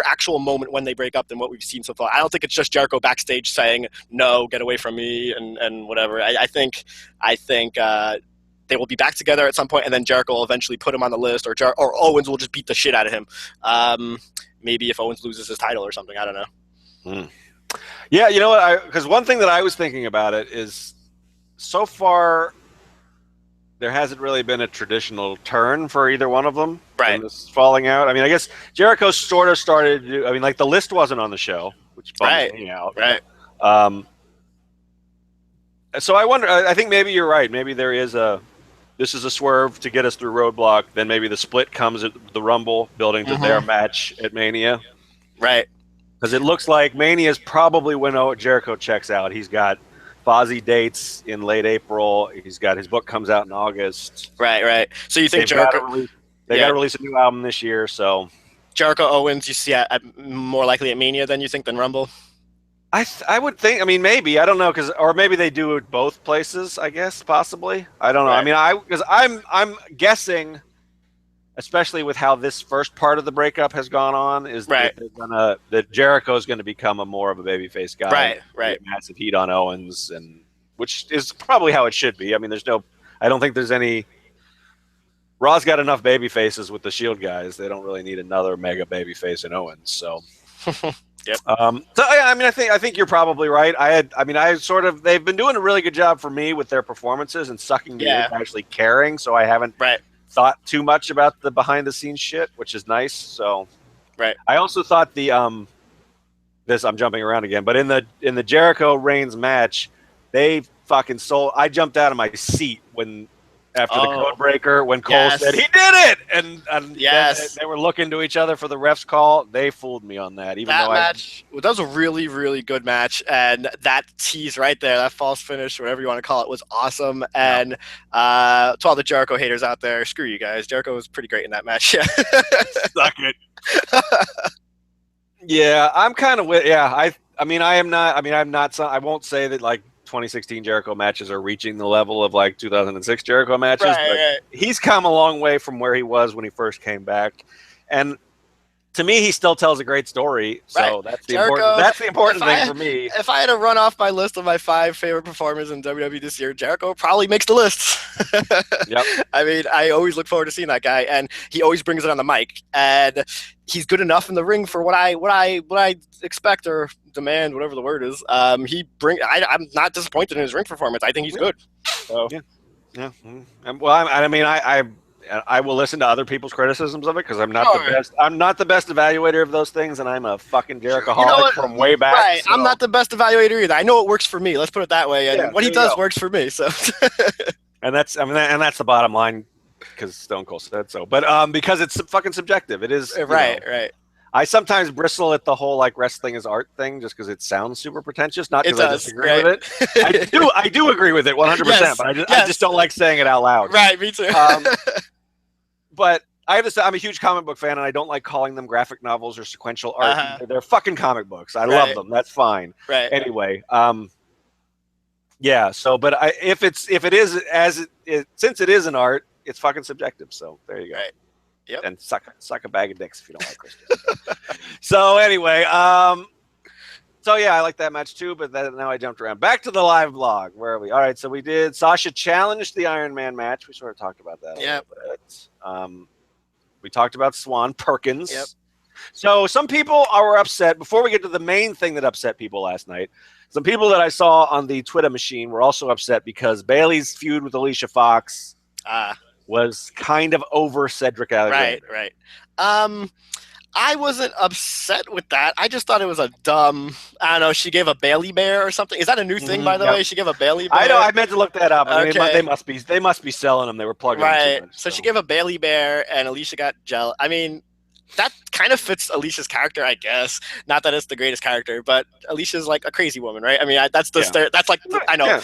actual moment when they break up than what we've seen so far. I don't think it's just Jeri-KO backstage saying, no, get away from me and whatever. I think they will be back together at some point, and then Jeri-KO will eventually put him on the list, or Owens will just beat the shit out of him. Maybe if Owens loses his title or something, I don't know. Yeah, you know what? Because one thing that I was thinking about it is, so far there hasn't really been a traditional turn for either one of them. Right. This falling out. I mean, I guess Jeri-KO sort of started to do, I mean, like the list wasn't on the show, which bums me out. Right. So I wonder, I think maybe you're right. Maybe this is a swerve to get us through Roadblock. Then maybe the split comes at the Rumble, building to their match at Mania. Right. Because it looks like Mania is probably when Jeri-KO checks out. He's got Fozzy dates in late April. He's got his book comes out in August. Right. So you think Jeri-KO... They got to release a new album this year, so... Jeri-KO Owens you see at more likely at Mania than you think than Rumble? I would think. I mean, maybe I don't know or maybe they do it both places. I guess possibly. I don't know. I Right. mean, because I'm guessing, especially with how this first part of the breakup has gone on, is that Right. that Jericho is going to become a more of a babyface guy and Right. Right. get massive heat on Owens, and which is probably how it should be. I mean, I don't think there's any. Raw's got enough baby faces with the Shield guys. They don't really need another mega baby face in Owens. So, Yep. so yeah, I mean, I think you're probably right. They've been doing a really good job for me with their performances and sucking me Yeah. into actually caring. So I haven't Right. thought too much about the behind the scenes shit, which is nice. So Right. I also thought this I'm jumping around again, but in the Jericho Reigns match, they fucking sold. I jumped out of my seat after the code Oh. breaker when Cole Yes. said he did it, and Yes. they were looking to each other for the ref's call. They fooled me on that, even That though match, well, that was a really, really good match, and that tease right there, that false finish, whatever you want to call it, was awesome. And to all the Jericho haters out there, screw you guys. Jericho was pretty great in that match. Yeah. suck it. Yeah, I'm kind of with. Yeah, I mean, I am not. I mean, I'm not. I won't say that like 2016 Jericho matches are reaching the level of like 2006 Jericho matches, but Right. he's come a long way from where he was when he first came back, and to me, he still tells a great story. So Right. that's the Jericho, important. That's the important if thing I- for me. If I had to run off my list of my 5 favorite performers in WWE this year, Jericho probably makes the list. Yep. I mean, I always look forward to seeing that guy, and he always brings it on the mic, and he's good enough in the ring for what I expect or demand, whatever the word is. I'm not disappointed in his ring performance. I think he's good. So. Yeah. Yeah. Well, I will listen to other people's criticisms of it because I'm not the best. I'm not the best evaluator of those things, and I'm a fucking Jericho-holic from way back. Right, so. I'm not the best evaluator either. I know it works for me. Let's put it that way. And Yeah, what he there you does go. works for me. So. And that's that's the bottom line because Stone Cold said so. But because it's fucking subjective, it is Right. I sometimes bristle at the whole like wrestling is art thing just because it sounds super pretentious. Not because I disagree with it. I do agree with it 100%. Yes, But I just don't like saying it out loud. Right, me too. But I have to say, I'm a huge comic book fan, and I don't like calling them graphic novels or sequential art. They're fucking comic books. I love them. That's fine. Right. Anyway, yeah. So, but if it is since it is an art, it's fucking subjective. So there you go. Right. Yep. And suck a bag of dicks if you don't like Christian. So anyway, so yeah, I like that match too. But now I jumped around. Back to the live blog. Where are we? All right. So we did Sasha challenged the Iron Man match. We sort of talked about that a little bit. We talked about Swan Perkins. Yep. So some people are upset. Before we get to the main thing that upset people last night, some people that I saw on the Twitter machine were also upset because Bayley's feud with Alicia Fox was kind of over Cedric Alexander. Right. I wasn't upset with that. I just thought it was a dumb. I don't know. She gave a Bailey bear or something. Is that a new thing, by the way? She gave a Bailey bear. I know. I meant to look that up. I mean, Okay. they must be selling them. They were plugging them too much, So she gave a Bailey bear, and Alicia got jealous. I mean, that kind of fits Alicia's character, I guess. Not that it's the greatest character, but Alicia's like a crazy woman, right? I mean, that's that's like I know. Yeah.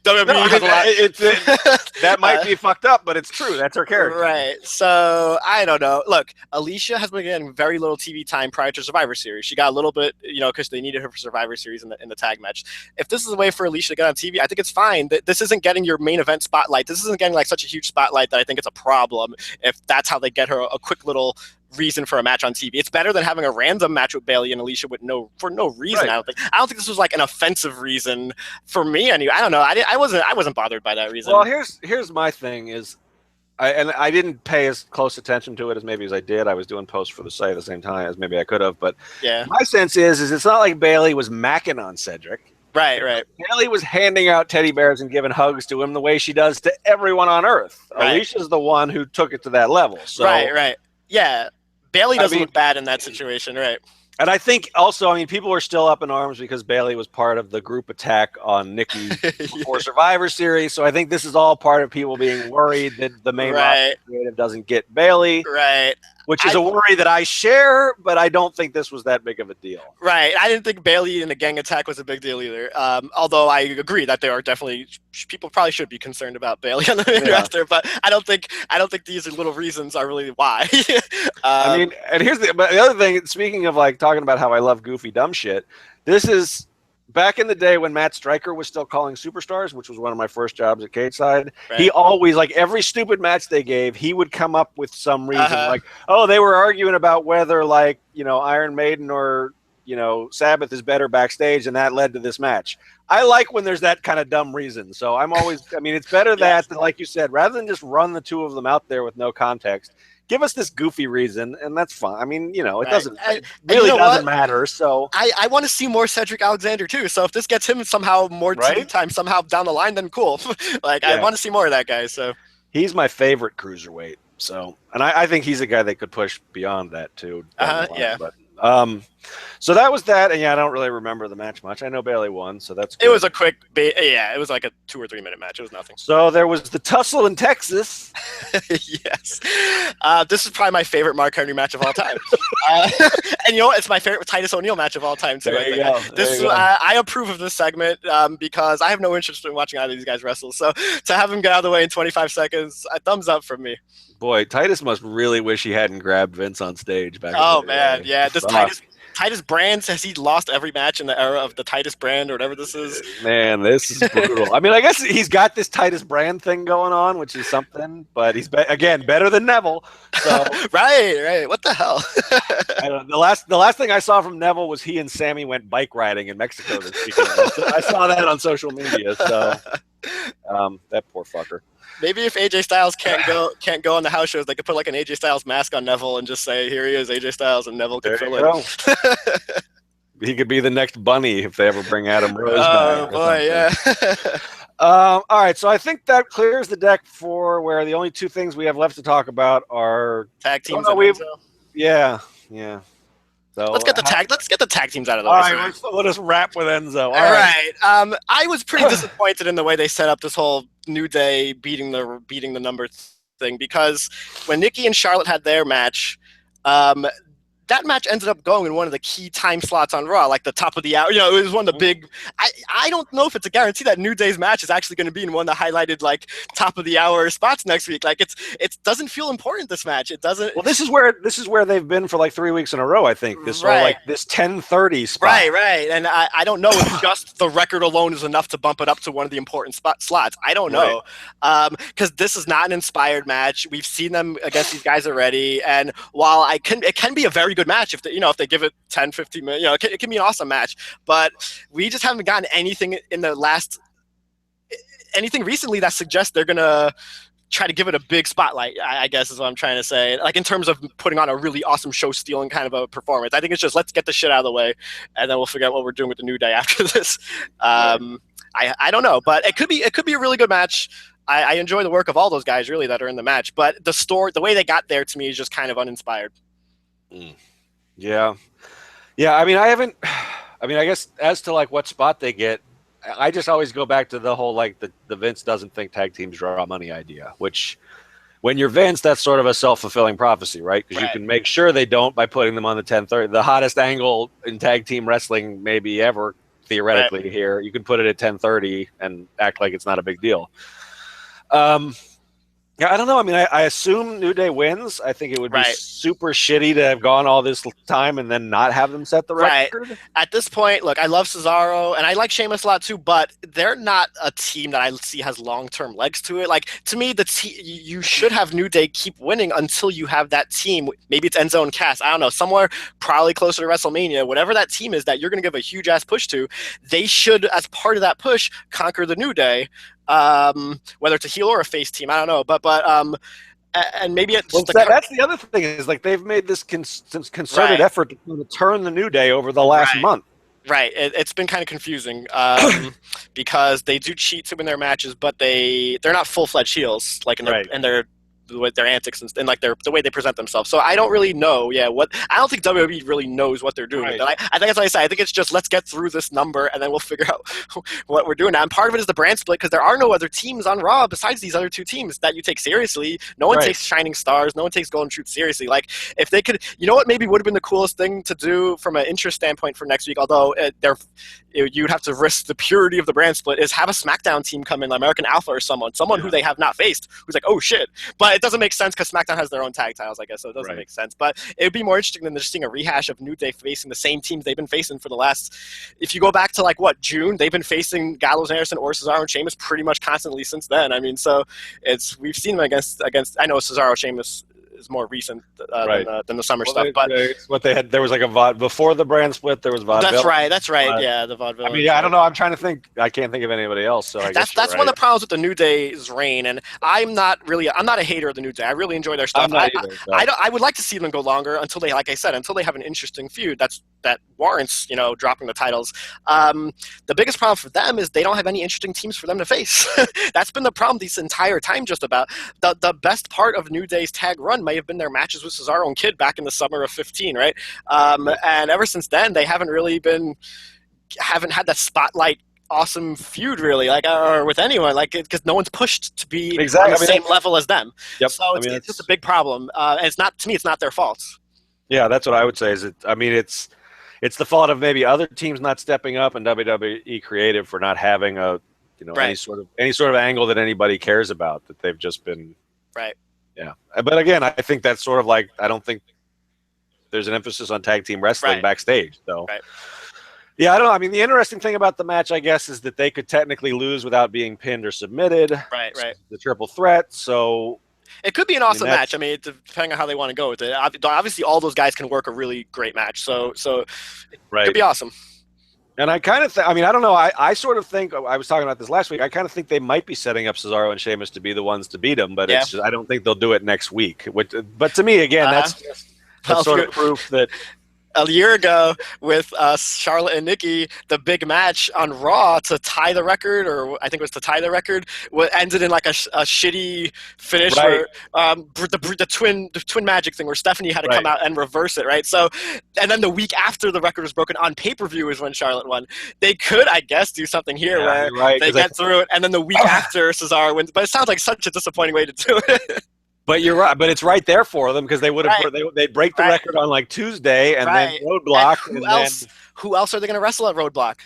WWE has a lot. That might be fucked up, but it's true. That's her character. Right. So I don't know. Look, Alicia has been getting very little TV time prior to Survivor Series. She got a little bit, because they needed her for Survivor Series in the tag match. If this is a way for Alicia to get on TV, I think it's fine. This isn't getting your main event spotlight. This isn't getting like such a huge spotlight that I think it's a problem if that's how they get her a quick little reason for a match on TV. It's better than having a random match with Bailey and Alicia for no reason. Right. I don't think this was like an offensive reason for me. Anyway, I don't know. I wasn't bothered by that reason. Well, here's my thing is, I didn't pay as close attention to it as maybe as I did. I was doing posts for the site at the same time as maybe I could have. But yeah, my sense is it's not like Bailey was macking on Cedric. Right. Bailey was handing out teddy bears and giving hugs to him the way she does to everyone on Earth. Right. Alicia's the one who took it to that level. So, right. Yeah. Bailey doesn't look bad in that situation, right? And I think also, people are still up in arms because Bailey was part of the group attack on Nikki before Survivor Series. So I think this is all part of people being worried that the main roster creative doesn't get Bailey. Right. Which is a worry that I share, but I don't think this was that big of a deal. Right. I didn't think Bailey in a gang attack was a big deal either. Although I agree that there are definitely people probably should be concerned about Bailey on the main roster, but I don't think these little reasons are really why. And here's the other thing. Speaking of like talking about how I love goofy dumb shit, this is back in the day when Matt Stryker was still calling Superstars, which was one of my first jobs at Cage Side, Right. he always, like every stupid match they gave, he would come up with some reason, like, oh, they were arguing about whether, like, Iron Maiden or, Sabbath is better backstage, and that led to this match. I like when there's that kind of dumb reason. So I'm always, it's better that, like you said, rather than just run the two of them out there with no context, give us this goofy reason, and that's fine. It doesn't doesn't matter. So I want to see more Cedric Alexander too. So if this gets him somehow more TV time somehow down the line, then cool. I want to see more of that guy. So he's my favorite cruiserweight. So, and I think he's a guy that could push beyond that too. But, so that was that, and I don't really remember the match much. I know Bayley won, so that's good. It was a quick, it was like a 2 or 3 minute match. It was nothing. So there was the tussle in Texas. Yes, this is probably my favorite Mark Henry match of all time, and it's my favorite Titus O'Neil match of all time too. There you go. I approve of this segment because I have no interest in watching either of these guys wrestle. So to have him get out of the way in 25 seconds, a thumbs up from me. Boy, Titus must really wish he hadn't grabbed Vince on stage back. Oh man, yeah. This Titus brand, has he lost every match in the era of the Titus brand or whatever this is? Man, this is brutal. I guess he's got this Titus brand thing going on, which is something, but he's again better than Neville. So right. What the hell? I don't know. The last thing I saw from Neville was he and Sammy went bike riding in Mexico this weekend. I saw that on social media. So that poor fucker. Maybe if AJ Styles can't go on the house shows, they could put like an AJ Styles mask on Neville and just say, "Here he is, AJ Styles," and Neville could fill in. He could be the next Bunny if they ever bring Adam Rose back. Oh boy, yeah. All right, so I think that clears the deck for where the only two things we have left to talk about are tag teams. Yeah. So let's get the tag teams out of the way. All right, let us wrap with Enzo. All right. I was pretty disappointed in the way they set up this whole New Day beating the number thing, because when Nikki and Charlotte had their match, that match ended up going in one of the key time slots on Raw, like the top of the hour. It was one of the big. I don't know if it's a guarantee that New Day's match is actually going to be in one of the highlighted like top of the hour spots next week. Like it doesn't feel important, this match. It doesn't. This is where they've been for like 3 weeks in a row. I think this this 10:30 spot. Right. And I don't know if just the record alone is enough to bump it up to one of the important slots. I don't know, because this is not an inspired match. We've seen them against these guys already, and while it can be a very good match if they give it 10, 15 minutes, it can be an awesome match, but we just haven't gotten anything anything recently that suggests they're gonna try to give it a big spotlight, I guess is what I'm trying to say, like in terms of putting on a really awesome show stealing kind of a performance. I think it's just, let's get the shit out of the way and then we'll figure out what we're doing with the New Day after this. I don't know, but it could be a really good match. I enjoy the work of all those guys really that are in the match, but the way they got there to me is just kind of uninspired. Yeah. I guess as to like what spot they get, I just always go back to the whole like the Vince doesn't think tag teams draw money idea, which when you're Vince, that's sort of a self-fulfilling prophecy, right? Because you can make sure they don't by putting them on the 10:30, the hottest angle in tag team wrestling maybe ever theoretically here. You can put it at 10:30 and act like it's not a big deal. I don't know. I assume New Day wins. I think it would be super shitty to have gone all this time and then not have them set the record. Right. At this point, look, I love Cesaro and I like Sheamus a lot too, but they're not a team that I see has long-term legs to it. Like, to me, you should have New Day keep winning until you have that team. Maybe it's Enzo and Cass. I don't know. Somewhere probably closer to WrestleMania, whatever that team is that you're going to give a huge-ass push to, they should, as part of that push, conquer the New Day. Whether it's a heel or a face team, I don't know, but and maybe it's that's the other thing is like they've made this concerted effort to turn the New Day over the last month. Right, it's been kind of confusing because they do cheat to win their matches, but they're not full-fledged heels like in their antics and like the way they present themselves. So I don't really know. I don't think WWE really knows what they're doing. But I think that's what I say. I think it's just, let's get through this number and then we'll figure out what we're doing now. And part of it is the brand split, because there are no other teams on Raw besides these other two teams that you take seriously. No one takes Shining Stars. No one takes Golden Truth seriously. Like, if they could, what maybe would have been the coolest thing to do from an interest standpoint for next week, although you'd have to risk the purity of the brand split, is have a SmackDown team come in, like American Alpha or someone who they have not faced, who's like, oh shit. But doesn't make sense because SmackDown has their own tag titles, I guess, so it doesn't make sense. But it would be more interesting than just seeing a rehash of New Day facing the same teams they've been facing for the last. If you go back to June, they've been facing Gallows, Anderson, or Cesaro and Sheamus pretty much constantly since then. I mean, so we've seen them against. I know Cesaro, Sheamus is more recent than the summer stuff. But what they had, there was like a VOD before the brand split. There was vaudeville. That's right. Yeah, the vaudeville. I mean, I don't know. I'm trying to think. I can't think of anybody else. So that's one of the problems with the New Day's reign. And I'm not a hater of the New Day. I really enjoy their stuff. I'm not either, I would like to see them go longer until they, like I said, until they have an interesting feud that warrants dropping the titles. The biggest problem for them is they don't have any interesting teams for them to face. That's been the problem this entire time. Just about the best part of New Day's tag run may have been their matches with Cesaro and Kid back in the summer of 15, right? And ever since then, they haven't had that spotlight awesome feud really, or with anyone, because no one's pushed to be on the same level as them. Yep. So it's just a big problem. And it's not their fault. Yeah, that's what I would say. It's the fault of maybe other teams not stepping up and WWE Creative for not having any sort of angle that anybody cares about, that they've just been right. Yeah, but again, I think that's sort of I don't think there's an emphasis on tag team wrestling backstage. So, yeah, I don't know. I mean, the interesting thing about the match, I guess, is that they could technically lose without being pinned or submitted. Right. The triple threat. So it could be an awesome match. I mean, depending on how they want to go with it. Obviously, all those guys can work a really great match. So it could be awesome. And I kind of I don't know. I sort of think, I was talking about this last week, I kind of think they might be setting up Cesaro and Sheamus to be the ones to beat them, but it's just, I don't think they'll do it next week. But to me, again, that's sort of proof that a year ago with Charlotte and Nikki, the big match on Raw to tie the record, or I think it was to tie the record, ended in a shitty finish where the twin magic thing where Stephanie had to come out and reverse it, right? So, and then the week after the record was broken on pay-per-view is when Charlotte won. They could, I guess, do something here where they get through it, and then the week after Cesaro wins. But it sounds like such a disappointing way to do it. But you're right. But it's right there for them because they would have they'd break the record on Tuesday and then Roadblock. And who else are they going to wrestle at Roadblock?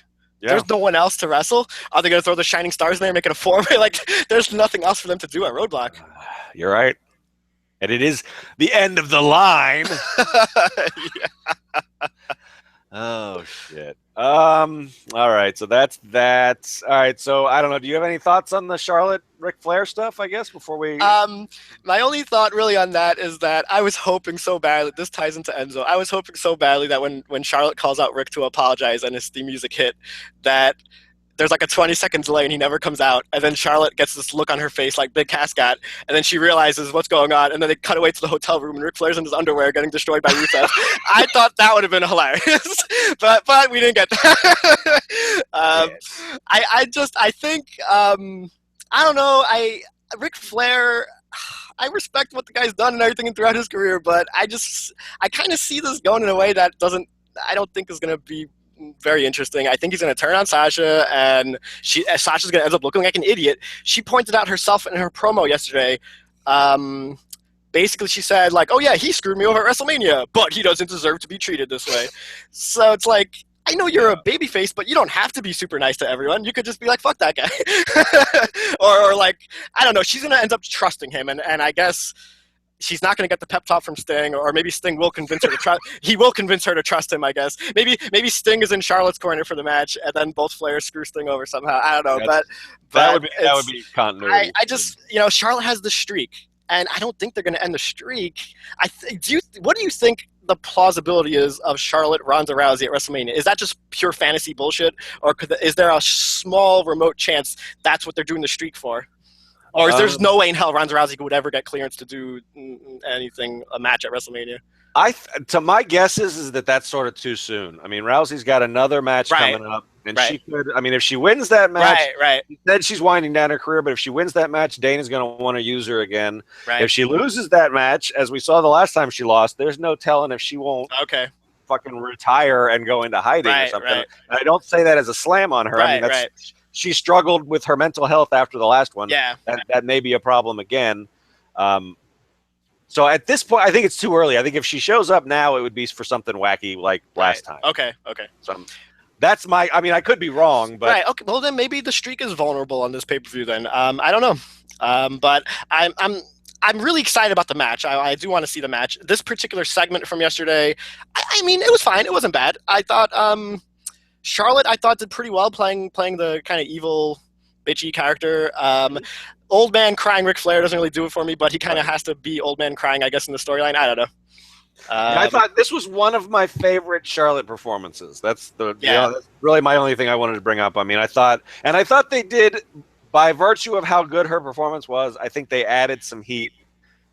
Yeah. There's no one else to wrestle. Are they going to throw the Shining Stars in there and make it a four-way? There's nothing else for them to do at Roadblock. You're right. And it is the end of the line. Oh shit. All right. So that's that. All right. So I don't know. Do you have any thoughts on the Charlotte Ric Flair stuff? I guess before we. My only thought really on that is that I was hoping so badly. This ties into Enzo. I was hoping so badly that when Charlotte calls out Rick to apologize and his theme music hit, that there's a 20-second delay and he never comes out, and then Charlotte gets this look on her face like Big Cass got, and then she realizes what's going on, and then they cut away to the hotel room and Ric Flair's in his underwear getting destroyed by Rusev. I thought that would have been hilarious, but we didn't get that. I think I don't know. Ric Flair, I respect what the guy's done and everything throughout his career, but I kind of see this going in a way that I don't think is going to be very interesting. I think he's going to turn on Sasha, and Sasha's going to end up looking like an idiot. She pointed out herself in her promo yesterday. Basically, she said, oh yeah, he screwed me over at WrestleMania, but he doesn't deserve to be treated this way. So it's I know you're a babyface, but you don't have to be super nice to everyone. You could just be fuck that guy. or I don't know. She's going to end up trusting him, and I guess she's not going to get the pep talk from Sting, or maybe Sting will convince her to trust. He will convince her to trust him, I guess. Maybe Sting is in Charlotte's corner for the match, and then both Flair screw Sting over somehow. I don't know, but that would be continuity. I just Charlotte has the streak, and I don't think they're going to end the streak. What do you think the plausibility is of Charlotte Ronda Rousey at WrestleMania? Is that just pure fantasy bullshit, or is there a small remote chance that's what they're doing the streak for? Or there's no way in hell Ronda Rousey would ever get clearance to do a match at WrestleMania? To my guess is that that's sort of too soon. I mean, Rousey's got another match coming up, and she could. I mean, if she wins that match, she said she's winding down her career. But if she wins that match, Dana's going to want to use her again. Right. If she loses that match, as we saw the last time she lost, there's no telling if she won't. Fucking retire and go into hiding or something. Right. I don't say that as a slam on her. I mean, she struggled with her mental health after the last one. Yeah. That may be a problem again. So at this point, I think it's too early. I think if she shows up now, it would be for something wacky like last time. Okay. So that's I could be wrong, but. Right. Okay. Well, then maybe the streak is vulnerable on this pay-per-view then. I don't know. But I'm really excited about the match. I do want to see the match. This particular segment from yesterday, I mean, it was fine. It wasn't bad. I thought Charlotte, I thought, did pretty well playing the kind of evil, bitchy character. Old man crying Ric Flair doesn't really do it for me, but he kind of has to be old man crying, I guess, in the storyline. I don't know. I thought this was one of my favorite Charlotte performances. That's that's really my only thing I wanted to bring up. I mean, I thought they did, by virtue of how good her performance was, I think they added some heat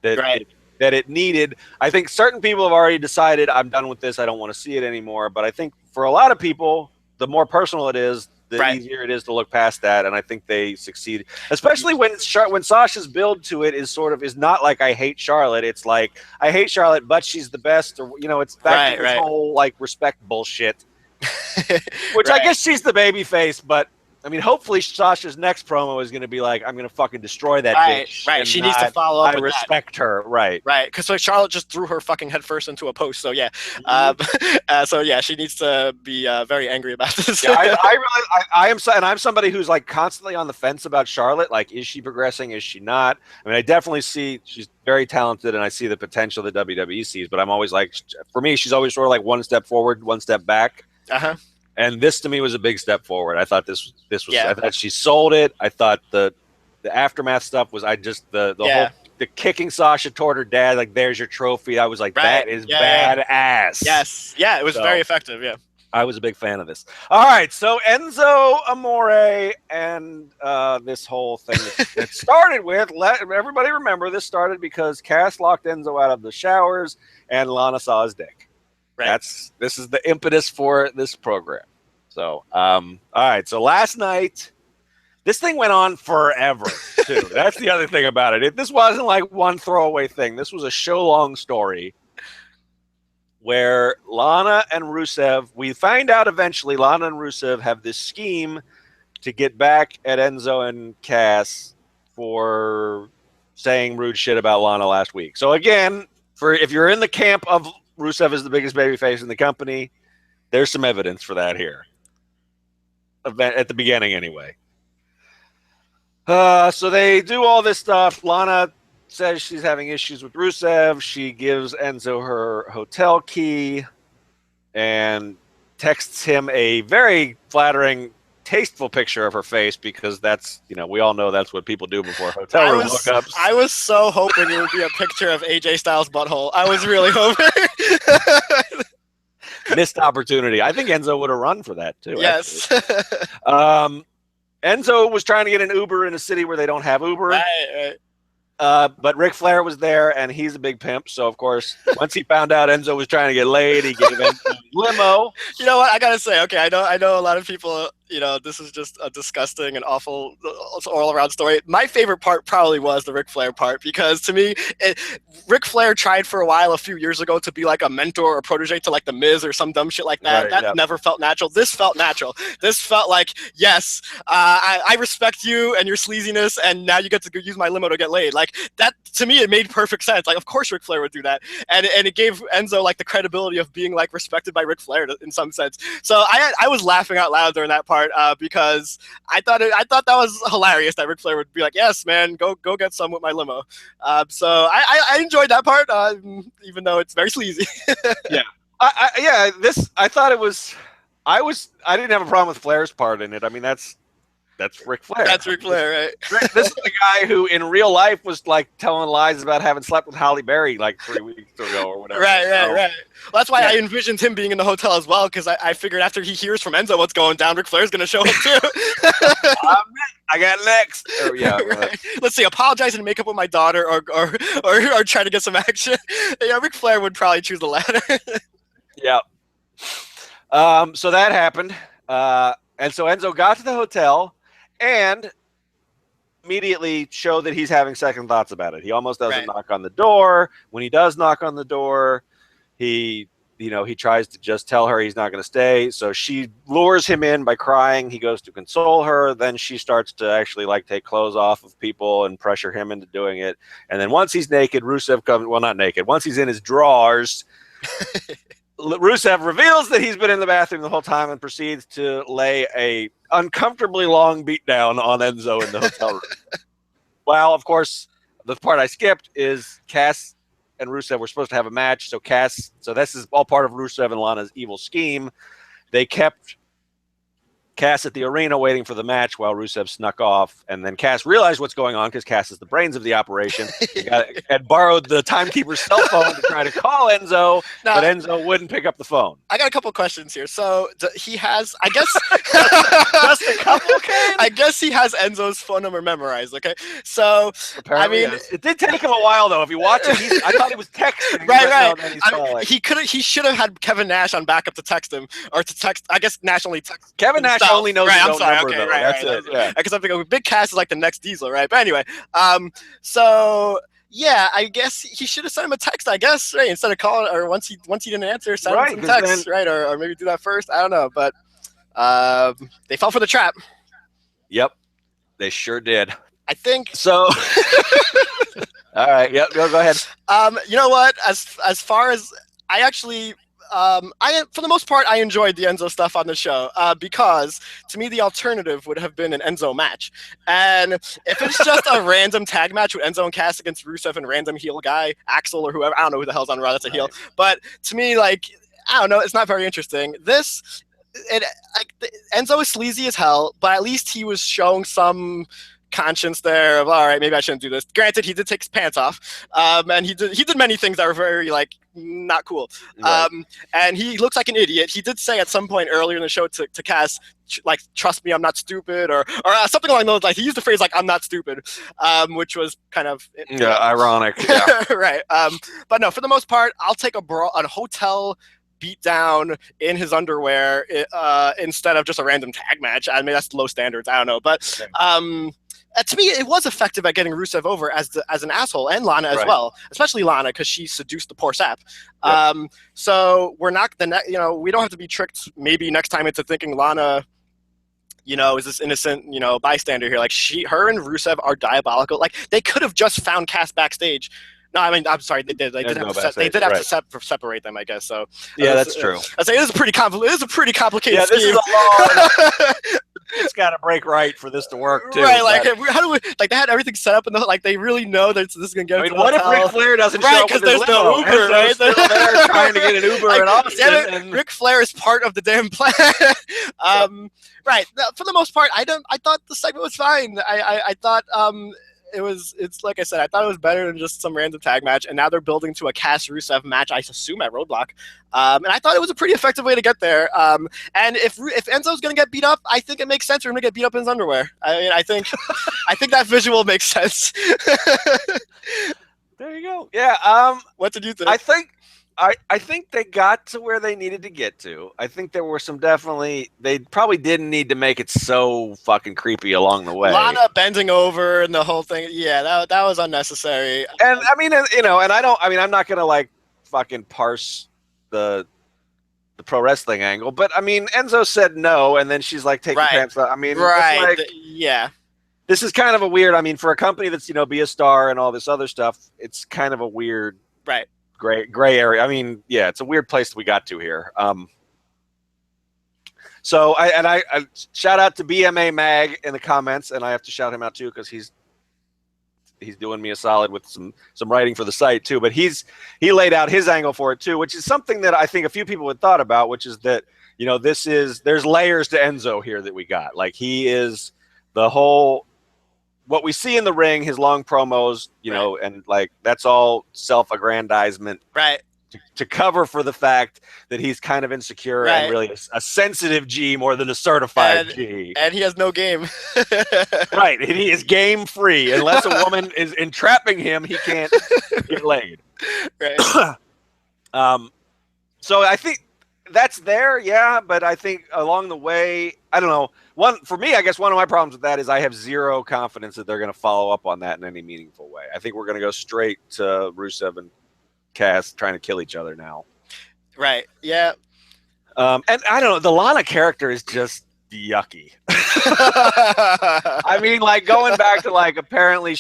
that it needed. I think certain people have already decided, I'm done with this, I don't want to see it anymore. But I think for a lot of people, the more personal it is, the easier it is to look past that, and I think they succeed. Especially when Sasha's build to it is not like I hate Charlotte. It's like I hate Charlotte, but she's the best, or it's back to this whole like respect bullshit. Which I guess she's the baby face, but I mean, hopefully Sasha's next promo is going to be like, I'm going to fucking destroy that bitch. Right, she needs to follow up with that. I respect her, right. Right, because so Charlotte just threw her fucking head first into a post, so yeah. So yeah, she needs to be very angry about this. Yeah, I am, and I'm somebody who's like constantly on the fence about Charlotte. Like, is she progressing? Is she not? I mean, I definitely see she's very talented, and I see the potential that WWE sees, but I'm always like, for me, she's always sort of like one step forward, one step back. Uh-huh. And this to me was a big step forward. I thought this was. Yeah. I thought she sold it. I thought the aftermath stuff was. The whole kicking Sasha toward her dad. Like, there's your trophy. I was like, that is badass. Yes, yeah, it was very effective. Yeah, I was a big fan of this. All right, so Enzo Amore and this whole thing that started with. Let everybody remember, this started because Cass locked Enzo out of the showers and Lana saw his dick. Right. This is the impetus for this program. So, all right. So last night, this thing went on forever, too. That's the other thing about it. This wasn't like one throwaway thing. This was a show-long story where Lana and Rusev, we find out eventually Lana and Rusev have this scheme to get back at Enzo and Cass for saying rude shit about Lana last week. So again, if you're in the camp of Rusev is the biggest babyface in the company, there's some evidence for that here. At the beginning, anyway. So they do all this stuff. Lana says she's having issues with Rusev. She gives Enzo her hotel key and texts him a very flattering, tasteful picture of her face, because that's, we all know that's what people do before hotel room hookups. I was so hoping it would be a picture of AJ Styles' butthole. I was really hoping. Missed opportunity. I think Enzo would have run for that too. Yes. Enzo was trying to get an Uber in a city where they don't have Uber. Right. But Ric Flair was there, and he's a big pimp. So, of course, once he found out Enzo was trying to get laid, he gave Enzo a limo. You know what? I gotta say, okay, I know a lot of people. This is just a disgusting and awful all-around story. My favorite part probably was the Ric Flair part, because to me, Ric Flair tried for a while a few years ago to be like a mentor or protege to like The Miz or some dumb shit like that. That never felt natural. This felt natural. This felt like, yes, I respect you and your sleaziness, and now you get to use my limo to get laid. Like, that, to me, it made perfect sense. Like, of course Ric Flair would do that. And it gave Enzo like the credibility of being like respected by Ric Flair in some sense. So I was laughing out loud during that part. Because I thought that was hilarious that Ric Flair would be like, "Yes, man, go get some with my limo." So I enjoyed that part, even though it's very sleazy. Yeah, I thought it was. I didn't have a problem with Flair's part in it. I mean, that's Ric Flair. That's Ric Flair, right? This is the guy who, in real life, was like telling lies about having slept with Halle Berry like 3 weeks ago or whatever. Right. Well, that's why I envisioned him being in the hotel as well, because I figured after he hears from Enzo what's going down, Ric Flair's going to show up too. I got next. Right. Let's see, apologize and make up with my daughter, or try to get some action. Yeah, Ric Flair would probably choose the latter. Yeah. So that happened, and so Enzo got to the hotel and immediately showed that he's having second thoughts about it. He almost doesn't knock on the door. When he does knock on the door, he tries to just tell her he's not going to stay. So she lures him in by crying. He goes to console her. Then she starts to actually like take clothes off of people and pressure him into doing it. And then once he's naked, Rusev comes, well, not naked. Once he's in his drawers, Rusev reveals that he's been in the bathroom the whole time and proceeds to lay a uncomfortably long beatdown on Enzo in the hotel room. While, of course, the part I skipped is Cass and Rusev were supposed to have a match. So this is all part of Rusev and Lana's evil scheme. They kept Cass at the arena waiting for the match while Rusev snuck off, and then Cass realized what's going on because Cass is the brains of the operation. Had borrowed the timekeeper's cell phone to try to call Enzo, Now, but Enzo wouldn't pick up the phone. I got a couple questions here. So he has, I guess, just a couple. Okay. I guess he has Enzo's phone number memorized. Okay, so apparently, I mean, yes. It did take him a while though. If you watch it, I thought he was texting. Right. No, he should have had Kevin Nash on backup to text him or to text. I guess Nash only texts. Kevin Nash only knows his own number, okay, though. Right, That's right. it. Yeah. Because I'm thinking Big Cass is like the next Diesel, right? But anyway, so yeah, I guess he should have sent him a text. I guess, right, instead of calling, or once he didn't answer, send him some text, right, or maybe do that first. I don't know, but they fell for the trap. Yep, they sure did. I think so. All right. Yep. Go ahead. You know what? As far as I actually. For the most part, I enjoyed the Enzo stuff on the show because, to me, the alternative would have been an Enzo match. And if it's just a random tag match with Enzo and Cass against Rusev and random heel guy, Axel or whoever, I don't know who the hell's on Raw, that's a heel. But to me, like, I don't know, it's not very interesting. Enzo is sleazy as hell, but at least he was showing some conscience there of, all right, maybe I shouldn't do this. Granted, he did take his pants off, and he did many things that were very, like, not cool. Right. And he looks like an idiot. He did say at some point earlier in the show to Cass, like, trust me, I'm not stupid, or something along those lines. He used the phrase, like, I'm not stupid, which was kind of ironic. Yeah. Right. But no, for the most part, I'll take a hotel beat down in his underwear instead of just a random tag match. I mean, that's low standards. I don't know, but to me, it was effective at getting Rusev over as an asshole, and Lana as well, especially Lana because she seduced the poor sap. Yep. So we're not we don't have to be tricked maybe next time into thinking Lana, is this innocent, bystander here. Like her and Rusev are diabolical. Like they could have just found Cass backstage. No, I mean, I'm sorry, they did. They did have to separate them, I guess. So yeah, that's true. I say it is a pretty complicated. Yeah, this scheme. is a law. It's got to break right for this to work too. Right, like how do we? Like they had everything set up, and they really know that this is gonna get. I mean, what if Ric Flair doesn't show up? Because there's no Uber, right? They're trying to get an Uber in Austin. And Ric Flair is part of the damn plan. Right. For the most part, I thought the segment was fine. I thought it's like I said, I thought it was better than just some random tag match, and now they're building to a Cass Rusev match, I assume at Roadblock, and I thought it was a pretty effective way to get there. And if Enzo's gonna get beat up, I think it makes sense for him to get beat up in his underwear. I mean, I think that visual makes sense. There you go. Yeah. What did you think? I think they got to where they needed to get to. I think there were some they probably didn't need to make it so fucking creepy along the way. Lana bending over and the whole thing. Yeah, that was unnecessary. And I mean, I'm not going to like fucking parse the pro wrestling angle, but I mean, Enzo said no, and then she's like, take your pants off. I mean, right. Yeah. This is kind of a weird, I mean, for a company that's, be a star and all this other stuff, it's kind of a weird. Right. Gray area. I mean, yeah, it's a weird place we got to here. So I shout out to BMA Mag in the comments, and I have to shout him out too because he's doing me a solid with some writing for the site too. But he laid out his angle for it too, which is something that I think a few people had thought about, which is that there's layers to Enzo here that we got. Like he is the whole. What we see in the ring, his long promos, and like that's all self-aggrandizement, right? To cover for the fact that he's kind of insecure and really a sensitive G more than a certified G. And he has no game. Right, and he is game free unless a woman is entrapping him. He can't get laid. Right. So I think that's there, yeah, but I think along the way, I don't know. For me, I guess one of my problems with that is I have zero confidence that they're going to follow up on that in any meaningful way. I think we're going to go straight to Rusev and Cass trying to kill each other now. Right. Yeah. And I don't know. The Lana character is just yucky. I mean, like going back to like apparently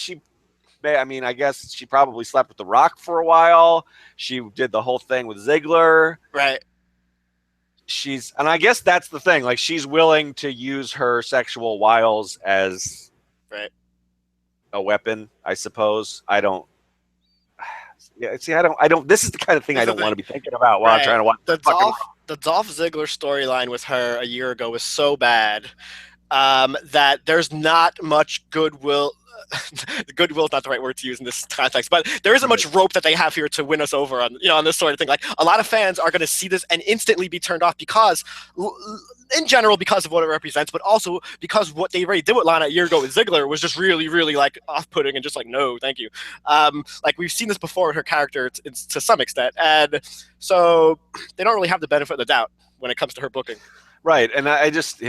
I guess she probably slept with The Rock for a while. She did the whole thing with Ziggler. Right. And I guess that's the thing. Like she's willing to use her sexual wiles as a weapon, I suppose. I don't. Yeah, see, I don't. This is the kind of thing I don't want to be thinking about while I'm trying to watch The fucking. Dolph Ziggler storyline with her a year ago was so bad that there's not much goodwill. Goodwill is not the right word to use in this context, but there isn't much rope that they have here to win us over on, on this sort of thing. Like, a lot of fans are going to see this and instantly be turned off because, in general, because of what it represents, but also because what they already did with Lana a year ago with Ziggler was just really, really like off-putting and just like, no, thank you. Like, we've seen this before with her character to some extent, and so they don't really have the benefit of the doubt when it comes to her booking. Right, and I just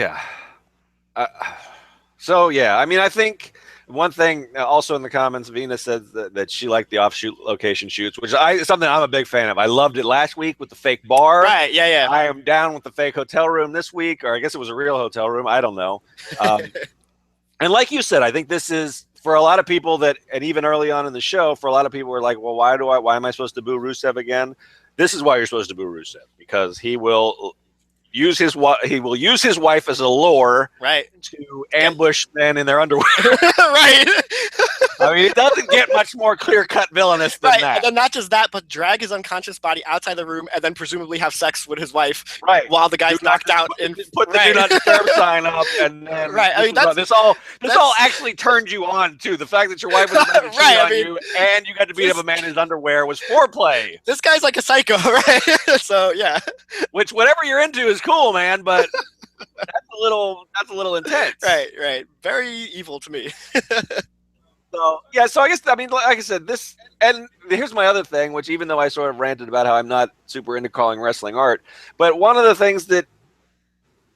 so yeah, I mean, I think one thing also in the comments, Venus said that she liked the offshoot location shoots, which is something I'm a big fan of. I loved it last week with the fake bar. Right, yeah. I am down with the fake hotel room this week, or I guess it was a real hotel room. I don't know. And like you said, I think this is for a lot of people and even early on in the show, for a lot of people were like, well, why am I supposed to boo Rusev again? This is why you're supposed to boo Rusev, because he will use his wife as a lure, right, to ambush men in their underwear. Right. I mean, it doesn't get much more clear-cut villainous than that. And then not just that, but drag his unconscious body outside the room and then presumably have sex with his wife, right, while the guy's knocked out. And put the do not disturb sign up, and then I mean, this all actually turned you on too. The fact that your wife was about to cheat on you and you got to beat up a man in his underwear was foreplay. This guy's like a psycho, right? So yeah, which whatever you're into is cool, man, but that's a little intense. Right. Very evil to me. So yeah, so I guess, I mean, like I said, this, and here's my other thing, which even though I sort of ranted about how I'm not super into calling wrestling art, but one of the things that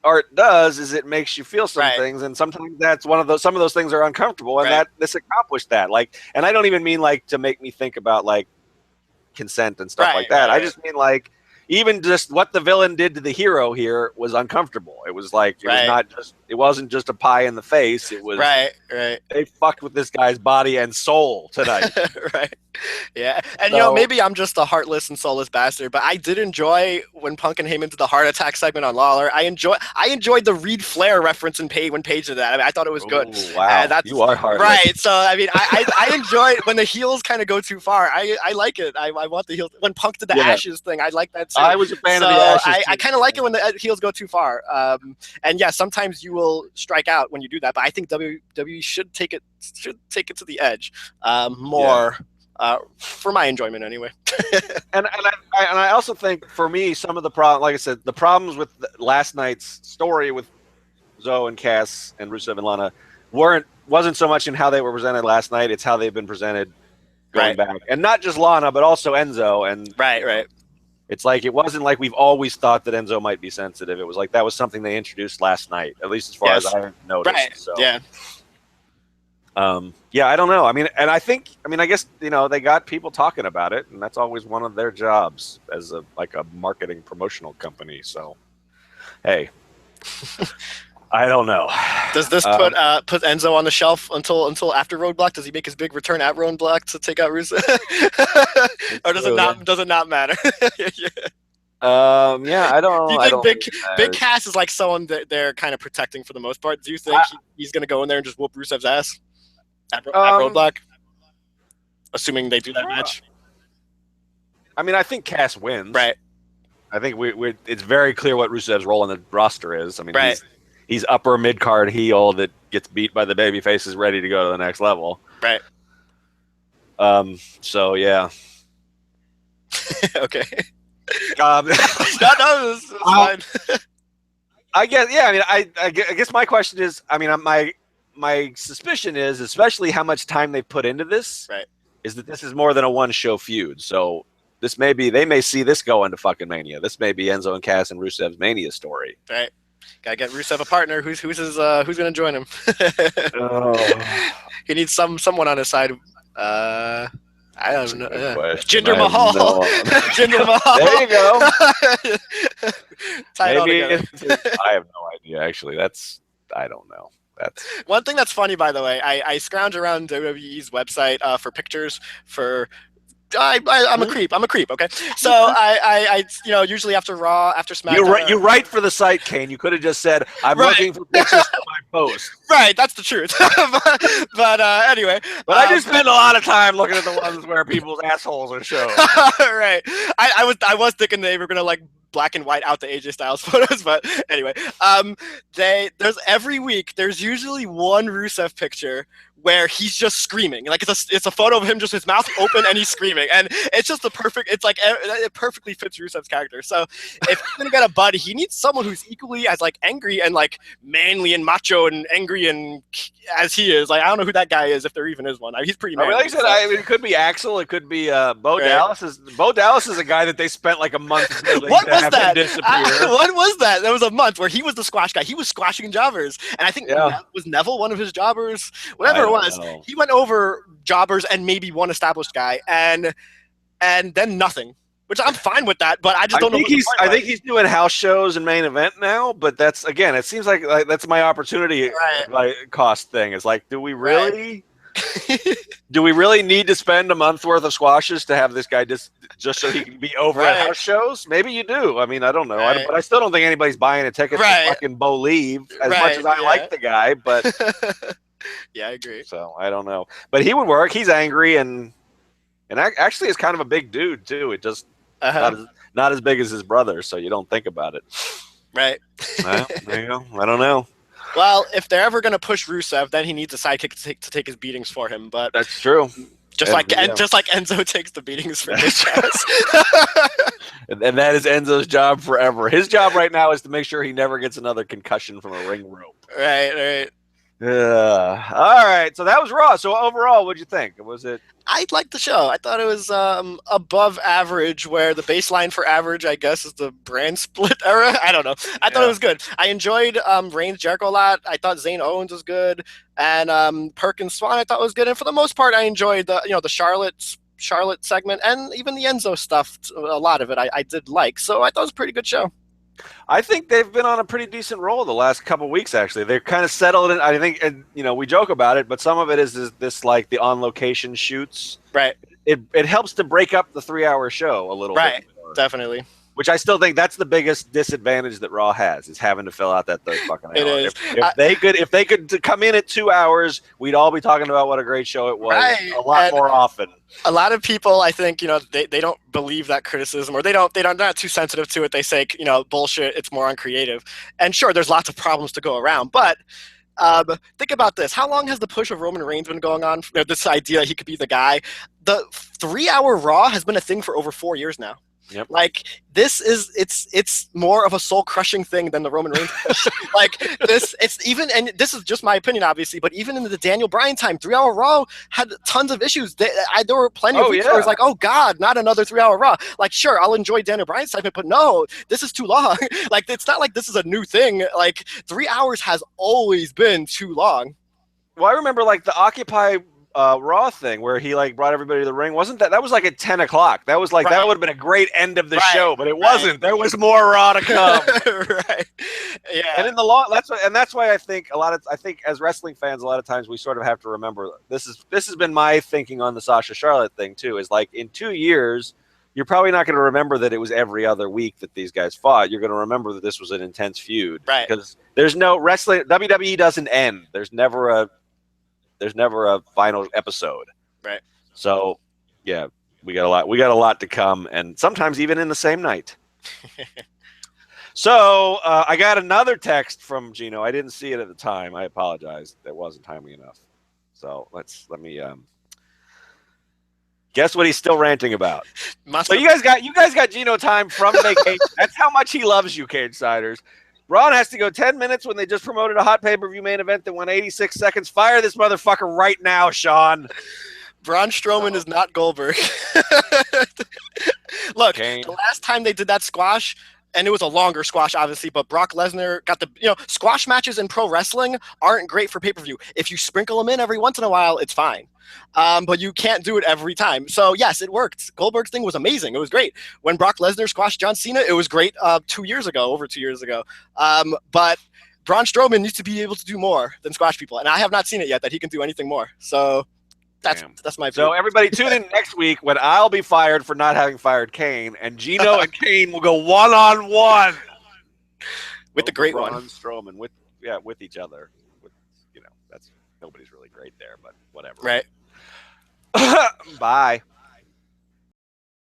art does is it makes you feel some things, and sometimes that's some of those things are uncomfortable, and this accomplished that. Like, and I don't even mean like to make me think about like consent and stuff like that. I just mean like, even just what the villain did to the hero here was uncomfortable. It was like, it wasn't just a pie in the face. It was they fucked with this guy's body and soul tonight. Right. Yeah. And maybe I'm just a heartless and soulless bastard, but I did enjoy when Punk and Heyman did the heart attack segment on Lawler. I enjoyed the Reed Flair reference when Paige did that. I mean, I thought it was good. Wow. You are heartless. Right. So I mean, I enjoyed when the heels kind of go too far. I like it. I want the heels. When Punk did the ashes thing, I like that too. I was a fan of the ashes. I kind of like it when the heels go too far. And yeah, sometimes you will strike out when you do that, but I think WWE should take it to the edge more. For my enjoyment, anyway. and I also think, for me, some of the problem, like I said, the problems with last night's story with Zoe and Cass and Rusev and Lana wasn't so much in how they were presented last night. It's how they've been presented going back, and not just Lana, but also Enzo. And right. It's like, it wasn't like we've always thought that Enzo might be sensitive. It was like that was something they introduced last night, at least as far as I noticed. Right. So. Yeah. Yeah, I don't know. I mean, and I guess, they got people talking about it, and that's always one of their jobs as a marketing promotional company. So, hey, I don't know. Does this put Enzo on the shelf until after Roadblock? Does he make his big return at Roadblock to take out Rusev? Or does it not matter? Yeah, I don't. Do you think Big Cass is like someone that they're kind of protecting for the most part? Do you think he's going to go in there and just whoop Rusev's ass at Roadblock? Assuming they do that match. I mean, I think Cass wins. Right. I think it's very clear what Rusev's role in the roster is. I mean, he's upper mid-card heel that gets beat by the baby faces, ready to go to the next level. Right. So, yeah. Okay. No, this is fine. I guess, yeah. I mean, I guess my question is, I mean, my suspicion is, especially how much time they put into this, is that this is more than a one-show feud. So they may see this go into fucking Mania. This may be Enzo and Cass and Rusev's Mania story. Right. Gotta get Rusev a partner. Who's gonna join him? He needs someone on his side. I don't know. Jinder Mahal. No. Jinder Mahal. There you go. Maybe I have no idea. Actually, I don't know. That's one thing that's funny, by the way. I scrounge around WWE's website for pictures for I'm a creep. I'm a creep. Okay, so I usually after Raw, after SmackDown. You write for the site, Kane. You could have just said, "I'm Right. looking for pictures for my post." Right, that's the truth. but anyway. But I do spend a lot of time looking at the ones where people's assholes are shown. Right. I was thinking they were gonna like black and white out the AJ Styles photos, but anyway. There's every week there's usually one Rusev picture where he's just screaming. Like it's a photo of him just his mouth open and he's screaming. And it's just it's like it perfectly fits Rusev's character. So if he's gonna get a bud, he needs someone who's equally as like angry and like manly and macho and angry and as he is. Like I don't know who that guy is, if there even is one. He's pretty manly. Like I said, it could be Axel, it could be Bo Dallas. Bo Dallas is a guy that they spent like a month building what to was have that? him disappear. What was that? There was a month where he was the squash guy. He was squashing jobbers. And I think was Neville one of his jobbers? Whatever it was. Know. He went over jobbers and maybe one established guy, and then nothing. Which I'm fine with that, but I just don't know. I think he's doing house shows and main event now, but that's again, it seems like that's my opportunity cost thing. It's like, do we really do we really need to spend a month's worth of squashes to have this guy just so he can be over at house shows? Maybe you do. I mean, I don't know, but I still don't think anybody's buying a ticket to fucking Bo Leave as much as I like the guy, but. Yeah, I agree. So I don't know, but he would work. He's angry and actually is kind of a big dude too. It just not as big as his brother, so you don't think about it. Right. Well, there you go. I don't know. Well, if they're ever going to push Rusev, then he needs a sidekick to take his beatings for him. But that's true. Just like Enzo takes the beatings for his guys. And that is Enzo's job forever. His job right now is to make sure he never gets another concussion from a ring rope. Right. All right. So that was Raw. So overall, what'd you think? Was it? I liked the show. I thought it was above average, where the baseline for average, I guess, is the brand split era. I don't know. I thought it was good. I enjoyed Reigns Jeri-KO a lot. I thought Zane Owens was good, and Perkins Swan I thought was good. And for the most part, I enjoyed the Charlotte segment and even the Enzo stuff. A lot of it I did like. So I thought it was a pretty good show. I think they've been on a pretty decent roll the last couple of weeks, actually. They're kind of settled in. I think, we joke about it, but some of it is this like the on-location shoots. Right. It helps to break up the 3-hour show a little bit. Right, definitely. Which I still think that's the biggest disadvantage that Raw has, is having to fill out that third fucking hour. It is. If they could come in at 2 hours, we'd all be talking about what a great show it was a lot more often. A lot of people, I think, they don't believe that criticism, or they're not too sensitive to it. They say, bullshit, it's more uncreative. And sure, there's lots of problems to go around, but think about this. How long has the push of Roman Reigns been going on? This idea he could be the guy. The 3-hour Raw has been a thing for over 4 years now. Yep. Like it's more of a soul crushing thing than the Roman Reigns push. And this is just my opinion, obviously, but even in the Daniel Bryan time, 3-hour Raw had tons of issues. There were plenty of weeks where I was like, oh God, not another 3-hour Raw. Like, sure, I'll enjoy Daniel Bryan's segment, but no, this is too long. Like, it's not like this is a new thing. Like, 3 hours has always been too long. Well, I remember like the Occupy Raw thing where he like brought everybody to the ring. Wasn't that was like at 10 o'clock? That was like that would have been a great end of the show, but it wasn't. There was more Raw to come. Right. Yeah. And in the long that's why I think as wrestling fans, a lot of times we sort of have to remember this has been my thinking on the Sasha Charlotte thing too, is like in 2 years you're probably not going to remember that it was every other week that these guys fought. You're going to remember that this was an intense feud. Right. Because there's no wrestling. WWE doesn't end. There's never a final episode. Right. So, yeah, we got a lot to come, and sometimes even in the same night. So, I got another text from Geno. I didn't see it at the time. I apologize. That wasn't timely enough. So, let me guess what he's still ranting about. So you guys got Geno time from vacation. That's how much he loves you, Cage Siders. Braun has to go 10 minutes when they just promoted a hot pay-per-view main event that went 86 seconds. Fire this motherfucker right now, Sean. Braun Strowman is not Goldberg. Look, Kane. The last time they did that squash, and it was a longer squash, obviously, but Brock Lesnar got squash matches in pro wrestling aren't great for pay-per-view. If you sprinkle them in every once in a while, it's fine. But you can't do it every time. So, yes, it worked. Goldberg's thing was amazing. It was great. When Brock Lesnar squashed John Cena, it was great over 2 years ago. But Braun Strowman needs to be able to do more than squash people. And I have not seen it yet that he can do anything more. So, That's my view. So everybody tune in next week when I'll be fired for not having fired Cain, and Geno and Cain will go one-on-one with the great one. Braun Strowman with each other. With, that's nobody's really great there, but whatever. Right. Bye.